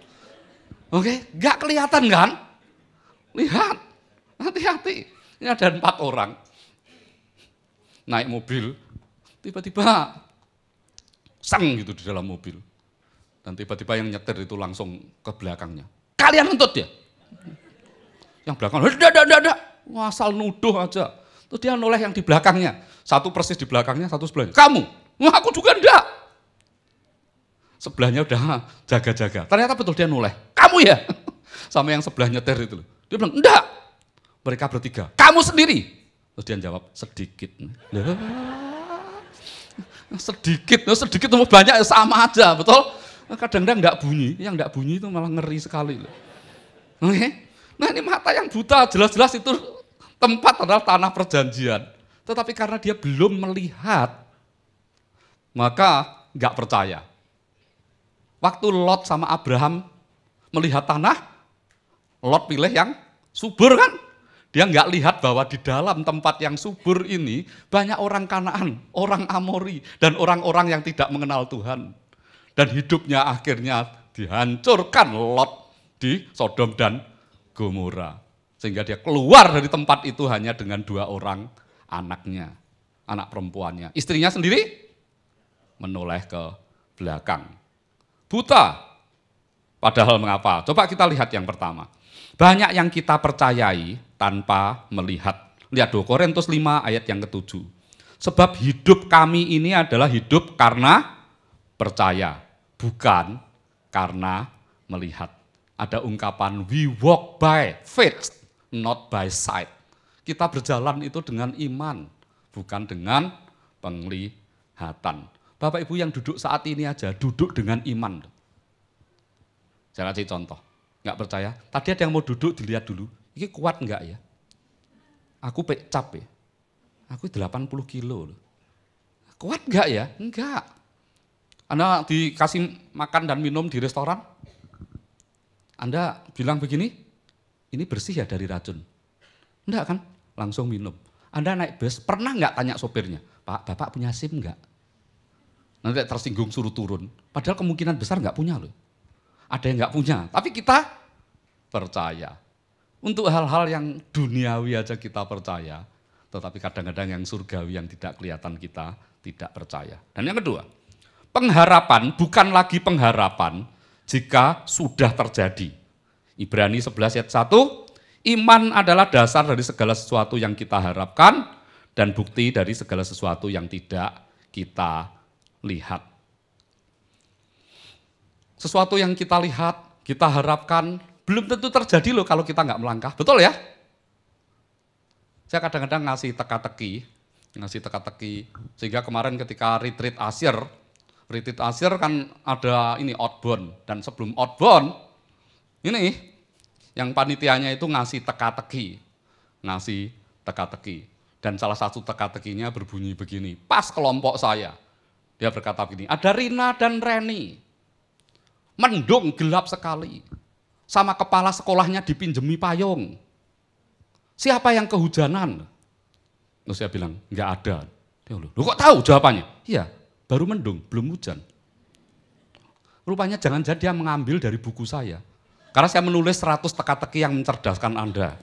Oke, nggak kelihatan kan? Lihat, hati-hati. Ini ada 4 orang. Naik mobil, tiba-tiba sang gitu di dalam mobil. Dan tiba-tiba yang nyetir itu langsung ke belakangnya. Kalian nuntut ya? Yang belakang, tidak. Asal nuduh aja. Terus dia noleh yang di belakangnya. Satu persis di belakangnya, satu sebelahnya. Kamu? Wah, aku juga enggak. Sebelahnya udah jaga-jaga. Ternyata betul dia noleh. Kamu ya? Sama yang sebelah nyetir itu. Dia bilang, enggak. Mereka bertiga. Kamu sendiri? Terus dia jawab, sedikit. Sedikit mau banyak ya sama aja, betul? Kadang-kadang enggak bunyi, yang enggak bunyi itu malah ngeri sekali. Oke? Nah ini mata yang buta, jelas-jelas itu tempat adalah tanah perjanjian. Tetapi karena dia belum melihat, maka enggak percaya. Waktu Lot sama Abraham melihat tanah, Lot pilih yang subur kan? Dia enggak lihat bahwa di dalam tempat yang subur ini banyak orang Kanaan, orang Amori, dan orang-orang yang tidak mengenal Tuhan. Dan hidupnya akhirnya dihancurkan Lot di Sodom dan Gomora. Sehingga dia keluar dari tempat itu hanya dengan 2 orang anaknya, anak perempuannya. Istrinya sendiri menoleh ke belakang. Buta, padahal mengapa? Coba kita lihat yang pertama. Banyak yang kita percayai tanpa melihat. Lihat 2 Korintus 5 ayat yang ke-7. Sebab hidup kami ini adalah hidup karena percaya, bukan karena melihat. Ada ungkapan we walk by faith, not by sight. Kita berjalan itu dengan iman, bukan dengan penglihatan. Bapak Ibu yang duduk saat ini aja, duduk dengan iman. Saya kasih contoh, nggak percaya. Tadi ada yang mau duduk, dilihat dulu, ini kuat nggak ya? Aku capek, aku 80 kilo loh. Kuat nggak ya? Enggak. Anda dikasih makan dan minum di restoran, Anda bilang begini, ini bersih ya dari racun? Enggak kan? Langsung minum. Anda naik bus, pernah nggak tanya sopirnya, Pak, Bapak punya SIM nggak? Nanti tersinggung suruh turun, padahal kemungkinan besar nggak punya loh. Ada yang nggak punya, tapi kita percaya. Untuk hal-hal yang duniawi aja kita percaya, tetapi kadang-kadang yang surgawi yang tidak kelihatan kita tidak percaya. Dan yang kedua, pengharapan bukan lagi pengharapan jika sudah terjadi. Ibrani 11 ayat 1, iman adalah dasar dari segala sesuatu yang kita harapkan dan bukti dari segala sesuatu yang tidak kita lihat. Sesuatu yang kita lihat, kita harapkan, belum tentu terjadi loh kalau kita nggak melangkah, betul ya? Saya kadang-kadang ngasih teka-teki, sehingga kemarin ketika retreat Asyir kan ada ini outbound, dan sebelum outbound, ini yang panitianya itu ngasih teka-teki, dan salah satu teka-tekinya berbunyi begini, pas kelompok saya, dia berkata begini, ada Rina dan Reni, mendung gelap sekali, sama kepala sekolahnya dipinjemi payung. Siapa yang kehujanan? Terus saya bilang, enggak ada. Dia bilang, loh kok tahu jawabannya? Iya, baru mendung, belum hujan. Rupanya jangan-jangan dia mengambil dari buku saya. Karena saya menulis 100 teka-teki yang mencerdaskan Anda.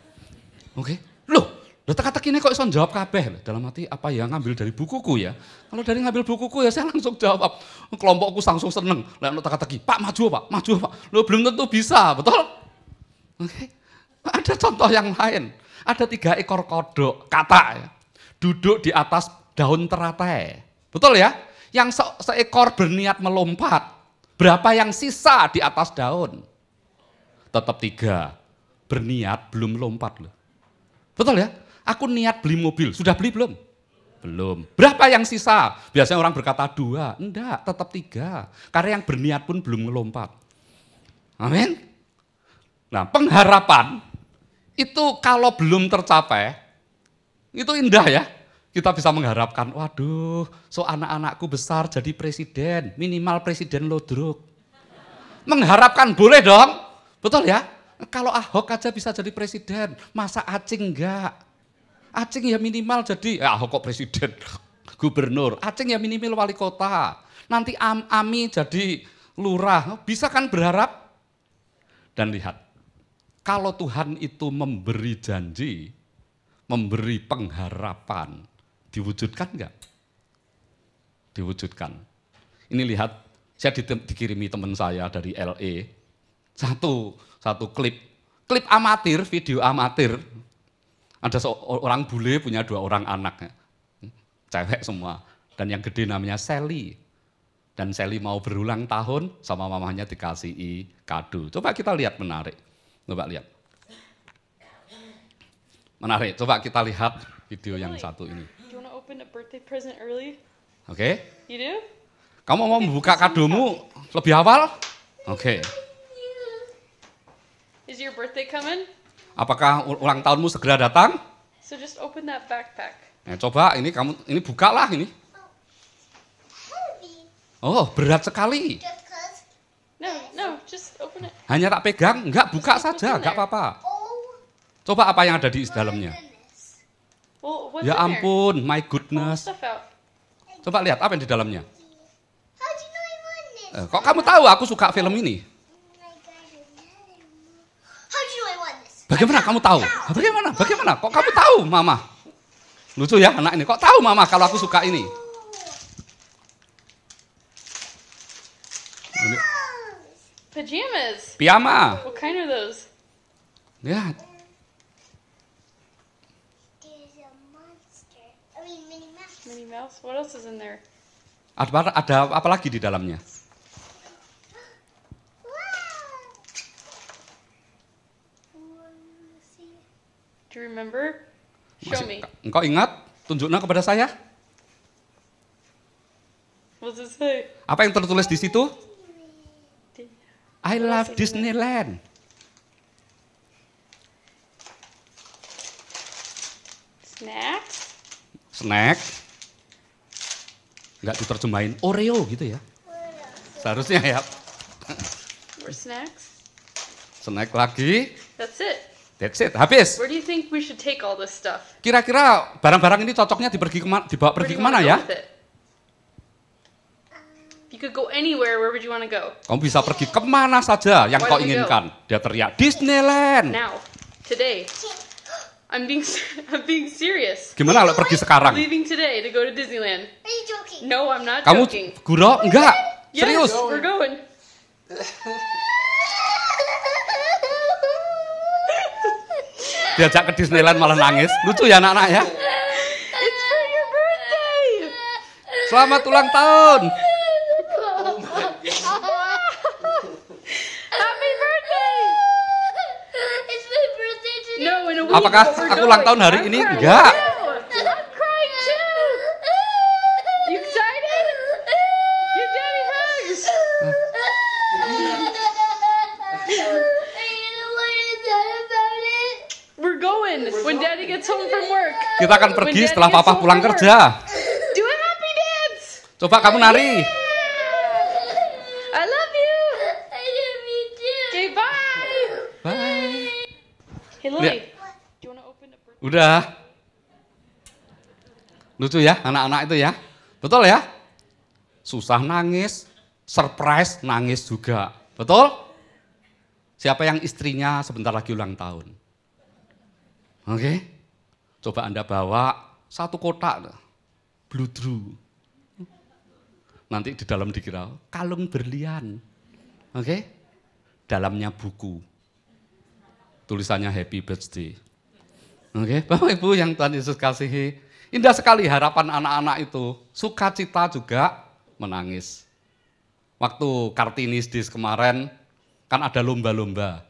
Oke, loh teka-teki ini kok iso jawab kabeh? Dalam hati, apa ya ngambil dari bukuku ya? Kalau dari ngambil bukuku ya saya langsung jawab. Kelompokku langsung seneng. Lalu teka-teki, Pak maju Pak. Loh belum tentu bisa, betul? Oke, ada contoh yang lain. Ada 3 ekor kodok, kata ya, duduk di atas daun teratai. Betul ya? Yang seekor berniat melompat. Berapa yang sisa di atas daun? Tetap 3. Berniat belum lompat loh. Betul ya? Aku niat beli mobil, sudah beli belum? Belum. Berapa yang sisa? Biasanya orang berkata 2. Enggak, tetap 3. Karena yang berniat pun belum melompat. Amin. Nah, pengharapan itu kalau belum tercapai, itu indah ya. Kita bisa mengharapkan, waduh, anak-anakku besar jadi presiden, minimal presiden lodruk. Mengharapkan boleh dong, betul ya? Kalau Ahok aja bisa jadi presiden, masa Acing enggak? Acing ya minimal jadi, Ahok kok presiden, gubernur, Acing ya minimal wali kota. Nanti Ami jadi lurah, bisa kan berharap? Dan lihat, kalau Tuhan itu memberi janji, memberi pengharapan, diwujudkan enggak? Diwujudkan. Ini lihat, saya dikirimi teman saya dari LA, satu klip amatir, video amatir. Ada seorang bule punya 2 orang anak, cewek semua, dan yang gede namanya Sally. Dan Sally mau berulang tahun sama mamanya dikasihi kado. Coba kita lihat, menarik. Coba lihat. Menarik, coba kita lihat video yang satu ini. Oke. Kamu mau membuka kadomu lebih awal? Oke. Is your birthday coming? Apakah ulang tahunmu segera datang? So just open that backpack. Nah, coba ini bukalah ini. Oh, berat sekali. No, just open it. Hanya tak pegang, enggak buka saja, enggak apa-apa. Coba apa yang ada di dalamnya? Well, what's Ya in there? ampun, my Pull goodness. stuff out. Coba lihat apa yang di dalamnya. How do you know I won this? Kok kamu tahu aku suka film ini? How do you know I won this? Bagaimana kamu tahu? Bagaimana? Kok kamu tahu, Mama? Lucu ya anak ini. Kok tahu Mama kalau aku suka ini? Pajamas. Piyama. What kind are those? Ya, There's a monster. I mean, Minnie Mouse. Minnie Mouse. What else is in there? ada apa lagi di dalamnya? Wow. Wanna see? Do you remember? Show me. Engkau ingat? Tunjuknya kepada saya. What does it say? Apa yang tertulis di situ? I love Disneyland. Snacks? Snack. Enggak diterjemahin Oreo gitu ya. Seharusnya ya. More snacks? Snack lagi. That's it. That's it. Habis. Where do you think we should take all this stuff? Kira-kira barang-barang ini cocoknya dibawa Where do pergi you wanna kemana go ya? with it? If you could go anywhere, where would you want to go? Kamu bisa pergi kemana saja yang Where kau do we go? inginkan. Dia teriak, Disneyland. Now, today. I'm being serious. Gimana kalau pergi sekarang? Leaving today to go to Disneyland. Are you joking? No, I'm not Kamu joking. guro? Enggak. Serius. Yes, we're going. Diajak ke Disneyland malah nangis. Lucu ya anak-anak ya. It's for your birthday. Selamat ulang tahun. Happy birthday. It's my birthday today. No, in a week. Apakah but we're aku ulang going. tahun hari I'm ini? crying Enggak. too. I'm crying too. You excited? Your daddy hugs. We're going when daddy gets home from work. Kita akan When pergi Daddy setelah gets papa home pulang from work. kerja. Do a happy dance. Coba kamu nari. I love you. I love you too. Okay, bye. Bye. Hey, Lily. Lihat. Do you want to open the birthday? Udah. Lucu ya anak-anak itu ya. Betul ya? Susah nangis, surprise nangis juga. Betul? Siapa yang istrinya sebentar lagi ulang tahun? Oke? Coba Anda bawa satu kotak bludru. Nanti di dalam dikira kalung berlian. Oke? Dalamnya buku. Tulisannya happy birthday. Oke, Bapak Ibu yang Tuhan Yesus kasihi, indah sekali harapan anak-anak itu, sukacita juga menangis. Waktu Kartini Dis kemarin, kan ada lomba-lomba.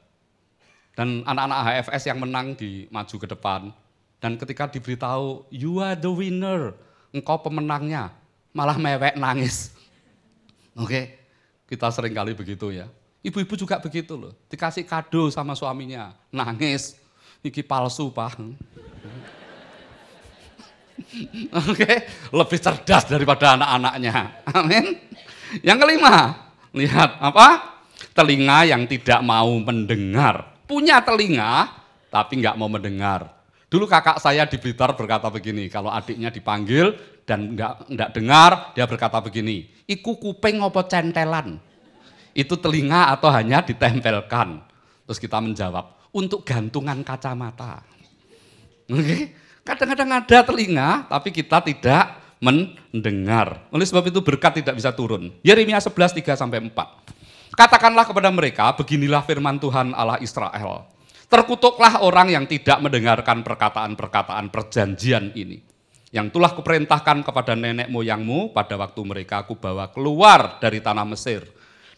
Dan anak-anak HFS yang menang maju ke depan. Dan ketika diberitahu, you are the winner, engkau pemenangnya, malah mewek nangis. Oke, kita sering kali begitu ya. Ibu-ibu juga begitu loh, dikasih kado sama suaminya, nangis. Iki palsu, Pak. Oke, lebih cerdas daripada anak-anaknya. Amin. Yang kelima, lihat apa? Telinga yang tidak mau mendengar. Punya telinga, tapi nggak mau mendengar. Dulu kakak saya di Blitar berkata begini, kalau adiknya dipanggil dan nggak dengar, dia berkata begini, iku kuping apa centelan? Itu telinga atau hanya ditempelkan? Terus kita menjawab, untuk gantungan kacamata. Oke, kadang-kadang ada telinga, tapi kita tidak mendengar. Oleh sebab itu berkat tidak bisa turun. Yeremia 11, 3-4. Katakanlah kepada mereka, beginilah firman Tuhan Allah Israel. Terkutuklah orang yang tidak mendengarkan perkataan-perkataan perjanjian ini. Yang telah kuperintahkan kepada nenek moyangmu pada waktu mereka aku bawa keluar dari tanah Mesir,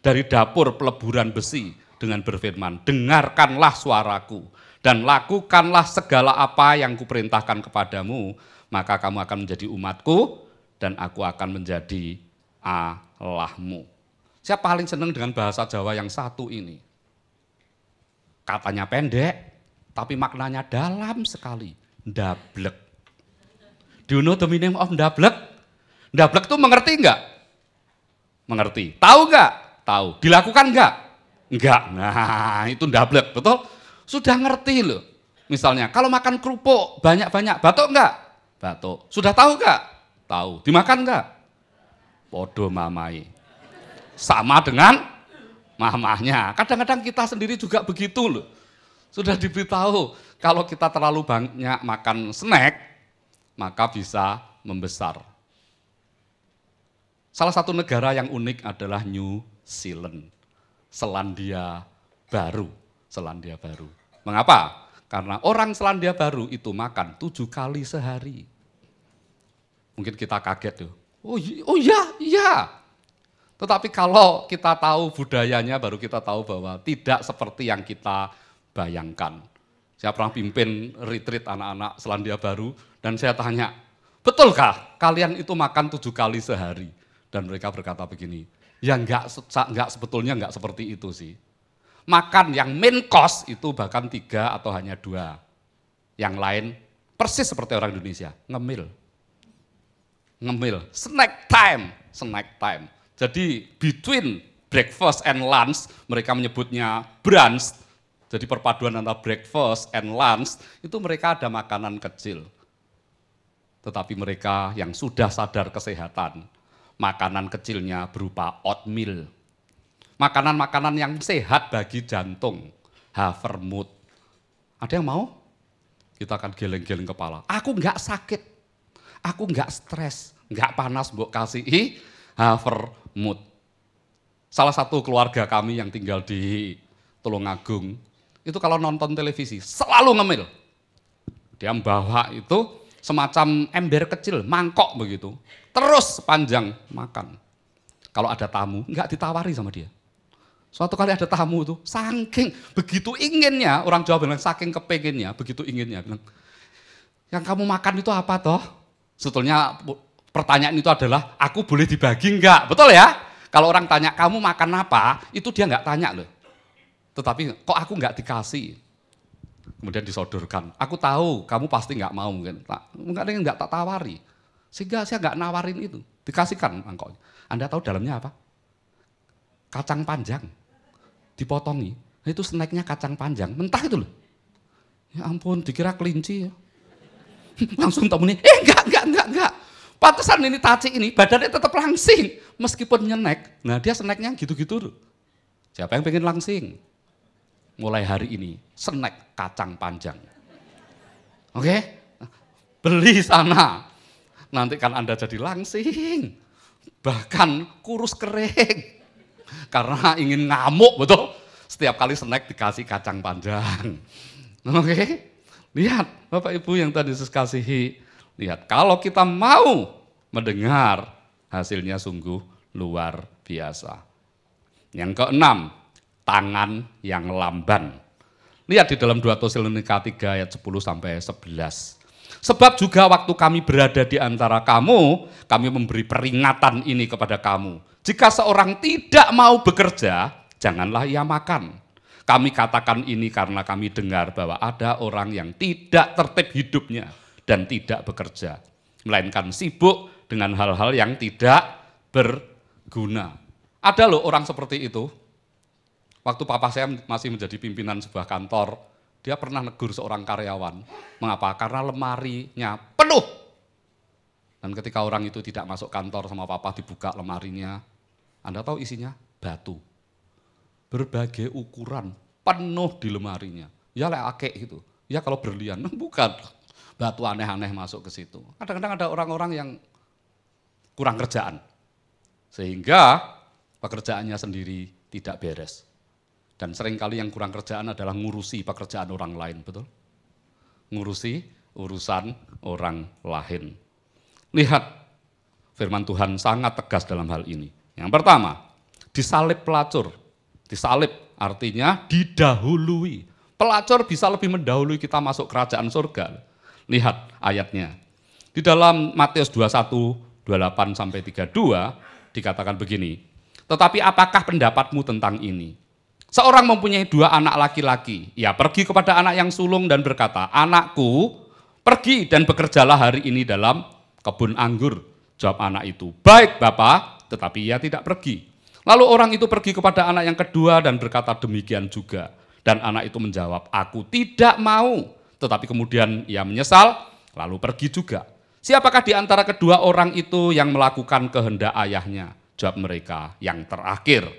dari dapur peleburan besi, dengan berfirman, dengarkanlah suaraku dan lakukanlah segala apa yang kuperintahkan kepadamu, maka kamu akan menjadi umatku dan aku akan menjadi Allahmu. Siapa paling senang dengan bahasa Jawa yang satu ini? Katanya pendek, tapi maknanya dalam sekali. Ndablek. Do you know the meaning of ndablek? Ndablek itu mengerti enggak? Mengerti. Tahu enggak? Tahu. Dilakukan enggak? Enggak. Nah, itu ndablek, betul? Sudah ngerti loh. Misalnya, kalau makan kerupuk banyak-banyak, batuk enggak? Batuk. Sudah tahu enggak? Tahu. Dimakan enggak? Podo mamai. Sama dengan mamahnya. Kadang-kadang kita sendiri juga begitu loh. Sudah diberitahu, kalau kita terlalu banyak makan snack, maka bisa membesar. Salah satu negara yang unik adalah New Zealand. Selandia Baru. Selandia Baru. Mengapa? Karena orang Selandia Baru itu makan 7 kali sehari. Mungkin kita kaget tuh. Oh iya. Tetapi kalau kita tahu budayanya, baru kita tahu bahwa tidak seperti yang kita bayangkan. Saya pernah pimpin retreat anak-anak Selandia Baru, dan saya tanya, betulkah kalian itu makan 7 kali sehari? Dan mereka berkata begini, ya enggak sebetulnya enggak seperti itu sih. Makan yang main course itu bahkan 3 atau hanya 2. Yang lain persis seperti orang Indonesia, ngemil, snack time. Jadi between breakfast and lunch, mereka menyebutnya brunch, jadi perpaduan antara breakfast and lunch, itu mereka ada makanan kecil. Tetapi mereka yang sudah sadar kesehatan, makanan kecilnya berupa oatmeal. Makanan-makanan yang sehat bagi jantung, havermut. Ada yang mau? Kita akan geleng-geleng kepala. Aku enggak sakit, aku enggak stres, enggak panas, mbok kasihi havermut. Salah satu keluarga kami yang tinggal di Tulungagung, itu kalau nonton televisi selalu ngemil. Dia membawa itu semacam ember kecil, mangkok begitu, terus sepanjang makan. Kalau ada tamu, enggak ditawari sama dia. Suatu kali ada tamu itu, saking begitu inginnya, orang Jawa bilang saking kepengennya, begitu inginnya, bilang, yang kamu makan itu apa toh? Sebetulnya pertanyaan itu adalah, aku boleh dibagi enggak? Betul ya? Kalau orang tanya, kamu makan apa? Itu dia enggak tanya loh. Tetapi kok aku enggak dikasih? Kemudian disodorkan, aku tahu kamu pasti enggak mau mungkin. Mungkin enggak tak tawari. Sehingga saya enggak nawarin itu. Dikasihkan mangkoknya. Anda tahu dalamnya apa? Kacang panjang. Dipotongi. Itu snacknya kacang panjang. Mentah itu loh. Ya ampun, dikira kelinci ya. Langsung temuni, enggak. Pantesan ini Taci ini badannya tetap langsing meskipun nyenek. Nah dia snacknya gitu-gitu. Siapa yang pengen langsing? Mulai hari ini snack kacang panjang. Oke? Beli sana. Nanti kan Anda jadi langsing. Bahkan kurus kering. Karena ingin ngamuk, betul? Setiap kali snack dikasih kacang panjang. Oke? Lihat, Bapak Ibu yang tadi Yesus kasihi, lihat, kalau kita mau mendengar, hasilnya sungguh luar biasa. Yang keenam, tangan yang lamban. Lihat di dalam 2 Tesalonika 3 ayat 10 sampai 11. Sebab juga waktu kami berada di antara kamu, kami memberi peringatan ini kepada kamu. Jika seorang tidak mau bekerja, janganlah ia makan. Kami katakan ini karena kami dengar bahwa ada orang yang tidak tertib hidupnya dan tidak bekerja, melainkan sibuk dengan hal-hal yang tidak berguna. Ada loh orang seperti itu. Waktu papa saya masih menjadi pimpinan sebuah kantor, dia pernah negur seorang karyawan. Mengapa? Karena lemarinya penuh. Dan ketika orang itu tidak masuk kantor sama papa, dibuka lemarinya, Anda tahu isinya? Batu. Berbagai ukuran, penuh di lemarinya. Ya lek akek gitu. Ya kalau berlian, bukan. Batu aneh-aneh masuk ke situ. Kadang-kadang ada orang-orang yang kurang kerjaan. Sehingga pekerjaannya sendiri tidak beres. Dan seringkali yang kurang kerjaan adalah ngurusi pekerjaan orang lain, betul? Ngurusi urusan orang lain. Lihat, firman Tuhan sangat tegas dalam hal ini. Yang pertama, disalib pelacur. Disalib artinya didahului. Pelacur bisa lebih mendahului kita masuk kerajaan surga. Lihat ayatnya. Di dalam Matius 21, 28 sampai 32 dikatakan begini. Tetapi apakah pendapatmu tentang ini? Seorang mempunyai 2 anak laki-laki. Ia pergi kepada anak yang sulung dan berkata, anakku, pergi dan bekerjalah hari ini dalam kebun anggur. Jawab anak itu, baik Bapak, tetapi ia tidak pergi. Lalu orang itu pergi kepada anak yang kedua dan berkata demikian juga. Dan anak itu menjawab, aku tidak mau. Tetapi kemudian ia menyesal, lalu pergi juga. Siapakah di antara kedua orang itu yang melakukan kehendak ayahnya? Jawab mereka, yang terakhir.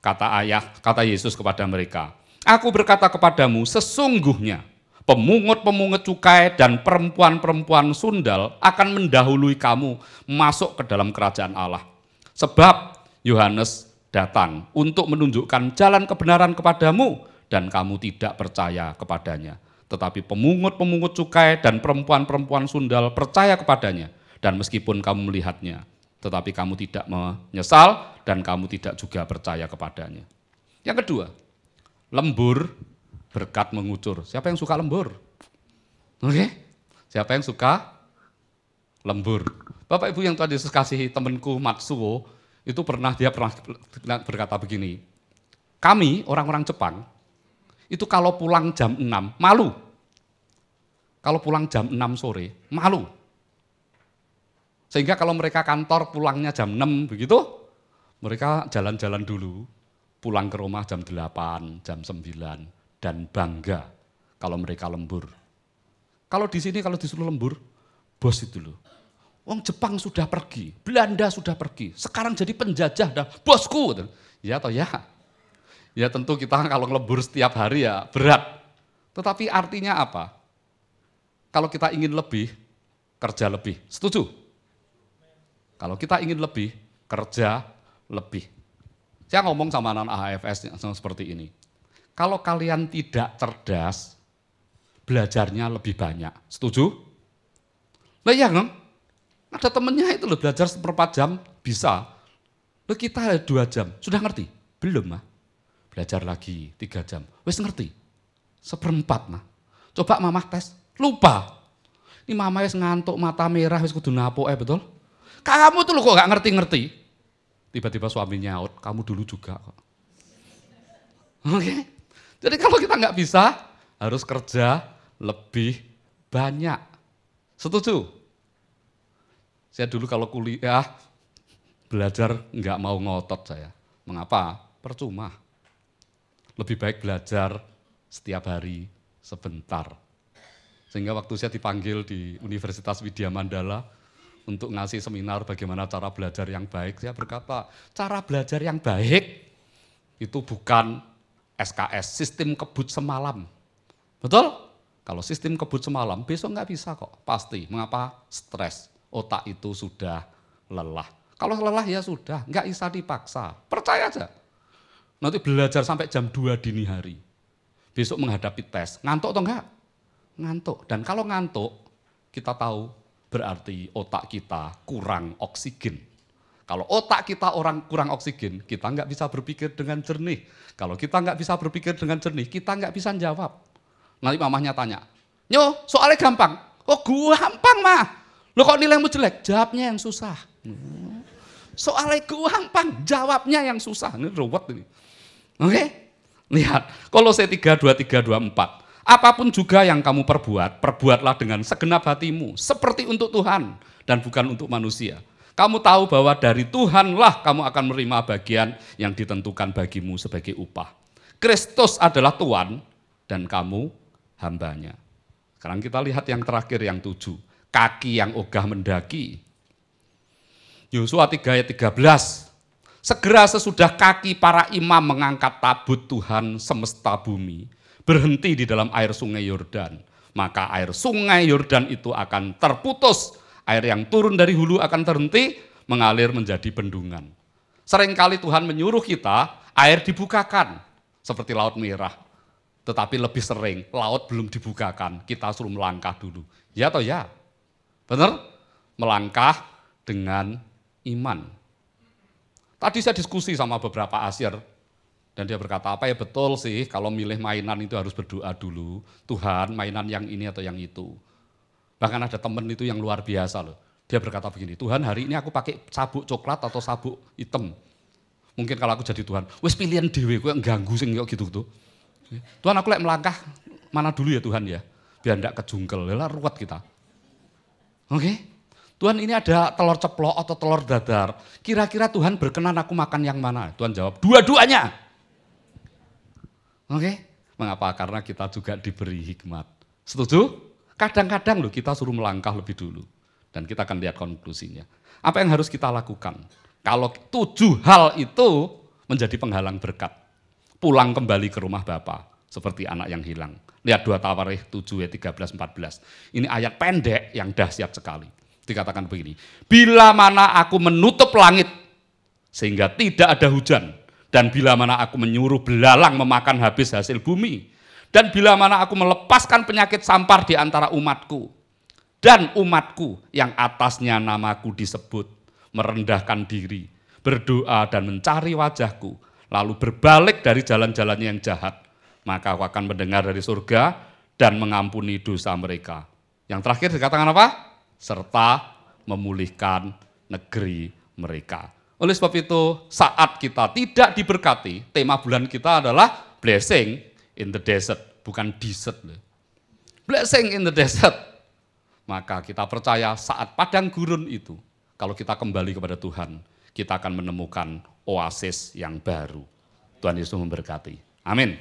Kata Yesus kepada mereka, aku berkata kepadamu, sesungguhnya pemungut-pemungut cukai dan perempuan-perempuan sundal akan mendahului kamu masuk ke dalam kerajaan Allah. Sebab Yohanes datang untuk menunjukkan jalan kebenaran kepadamu dan kamu tidak percaya kepadanya. Tetapi pemungut-pemungut cukai dan perempuan-perempuan sundal percaya kepadanya. Dan meskipun kamu melihatnya, tetapi kamu tidak menyesal dan kamu tidak juga percaya kepadanya. Yang kedua, lembur berkat mengucur. Siapa yang suka lembur? Oke? Siapa yang suka lembur? Bapak Ibu yang Tuhan Yesus kasihi, temanku Matsuo, itu dia pernah berkata begini, kami orang-orang Jepang, itu kalau pulang jam 6, malu. Kalau pulang jam 6 sore, malu. Sehingga kalau mereka kantor pulangnya jam 6 begitu, mereka jalan-jalan dulu, pulang ke rumah jam 8, jam 9, dan bangga kalau mereka lembur. Kalau di sini kalau disuruh lembur, bos itu loh. Wong Jepang sudah pergi, Belanda sudah pergi, sekarang jadi penjajah dah, bosku. Ya atau ya? Ya tentu kita kalau lembur setiap hari ya berat. Tetapi artinya apa? Kalau kita ingin lebih, kerja lebih. Setuju? Kalau kita ingin lebih, kerja lebih. Saya ngomong sama anak AFS seperti ini. Kalau kalian tidak cerdas, belajarnya lebih banyak. Setuju? Nah iya kan? Ada temennya itu loh belajar 1/4 jam bisa. Loh kita 2 jam, sudah ngerti? Belum mah. Belajar lagi 3 jam, wes ngerti? 1/4 mah. Coba mamah tes, lupa. Ini mama wes ngantuk, mata merah, wes kudu napo betul? Kamu tuh loh kok gak ngerti-ngerti. Tiba-tiba suaminya nyaut, kamu dulu juga kok. Oke? Jadi kalau kita nggak bisa, harus kerja lebih banyak. Setuju? Saya dulu kalau kuliah, belajar nggak mau ngotot saya. Mengapa? Percuma. Lebih baik belajar setiap hari sebentar. Sehingga waktu saya dipanggil di Universitas Widya Mandala untuk ngasih seminar bagaimana cara belajar yang baik, saya berkata, cara belajar yang baik itu bukan SKS, sistem kebut semalam. Betul? Kalau sistem kebut semalam, besok nggak bisa kok, pasti. Mengapa? Stres. Otak itu sudah lelah. Kalau lelah ya sudah, nggak bisa dipaksa. Percaya aja. Nanti belajar sampai jam 2 dini hari. Besok menghadapi tes, ngantuk atau enggak? Ngantuk. Dan kalau ngantuk, kita tahu berarti otak kita kurang oksigen. Kalau otak kita orang kurang oksigen, kita nggak bisa berpikir dengan jernih. Kalau kita nggak bisa berpikir dengan jernih, kita nggak bisa jawab. Nanti mamahnya tanya, "Nyo, soalnya gampang." "Oh, gampang mah. Lo kok nilaimu jelek?" "Jawabnya yang susah." Soalnya gampang, jawabnya yang susah. Ini ruwet ini. Oke? Lihat, Kolose 3:23-24. Apapun juga yang kamu perbuat, perbuatlah dengan segenap hatimu, seperti untuk Tuhan dan bukan untuk manusia. Kamu tahu bahwa dari Tuhanlah kamu akan menerima bagian yang ditentukan bagimu sebagai upah. Kristus adalah Tuhan dan kamu hambanya. Sekarang kita lihat yang terakhir, yang 7. Kaki yang ogah mendaki. Yosua 3:13. Segera sesudah kaki para imam mengangkat tabut Tuhan semesta bumi, berhenti di dalam air sungai Yordan, maka air sungai Yordan itu akan terputus, air yang turun dari hulu akan terhenti, mengalir menjadi bendungan. Seringkali Tuhan menyuruh kita, air dibukakan, seperti Laut Merah. Tetapi lebih sering, laut belum dibukakan, kita suruh melangkah dulu. Ya atau ya? Benar? Melangkah dengan iman. Tadi saya diskusi sama beberapa asyir, dan dia berkata, apa ya betul sih kalau milih mainan itu harus berdoa dulu, Tuhan mainan yang ini atau yang itu. Bahkan ada temen itu yang luar biasa loh, dia berkata begini, Tuhan hari ini aku pakai sabuk coklat atau sabuk hitam. Mungkin kalau aku jadi Tuhan, wes pilihan dewe, gue ganggu sing gitu tuh. Tuhan aku melangkah mana dulu ya Tuhan ya, biar enggak kejungkel, lah ruwet kita. Oke? Tuhan ini ada telur ceplok atau telur dadar, kira-kira Tuhan berkenan aku makan yang mana? Tuhan jawab, dua-duanya. Oke? Mengapa? Karena kita juga diberi hikmat. Setuju? Kadang-kadang loh kita suruh melangkah lebih dulu. Dan kita akan lihat konklusinya. Apa yang harus kita lakukan? Kalau 7 hal itu menjadi penghalang berkat. Pulang kembali ke rumah Bapa seperti anak yang hilang. Lihat 2 Tawarikh 7:13-14. Ini ayat pendek yang dahsyat sekali. Dikatakan begini, bila mana aku menutup langit sehingga tidak ada hujan Dan bila mana aku menyuruh belalang memakan habis hasil bumi. Dan bila mana aku melepaskan penyakit sampar di antara umatku. Dan umatku yang atasnya namaku disebut, merendahkan diri, berdoa dan mencari wajahku, lalu berbalik dari jalan-jalannya yang jahat, maka aku akan mendengar dari surga dan mengampuni dosa mereka. Yang terakhir dikatakan apa? Serta memulihkan negeri mereka. Oleh sebab itu, saat kita tidak diberkati, tema bulan kita adalah blessing in the desert, bukan desert. Blessing in the desert. Maka kita percaya saat padang gurun itu, kalau kita kembali kepada Tuhan, kita akan menemukan oasis yang baru. Tuhan Yesus memberkati. Amin.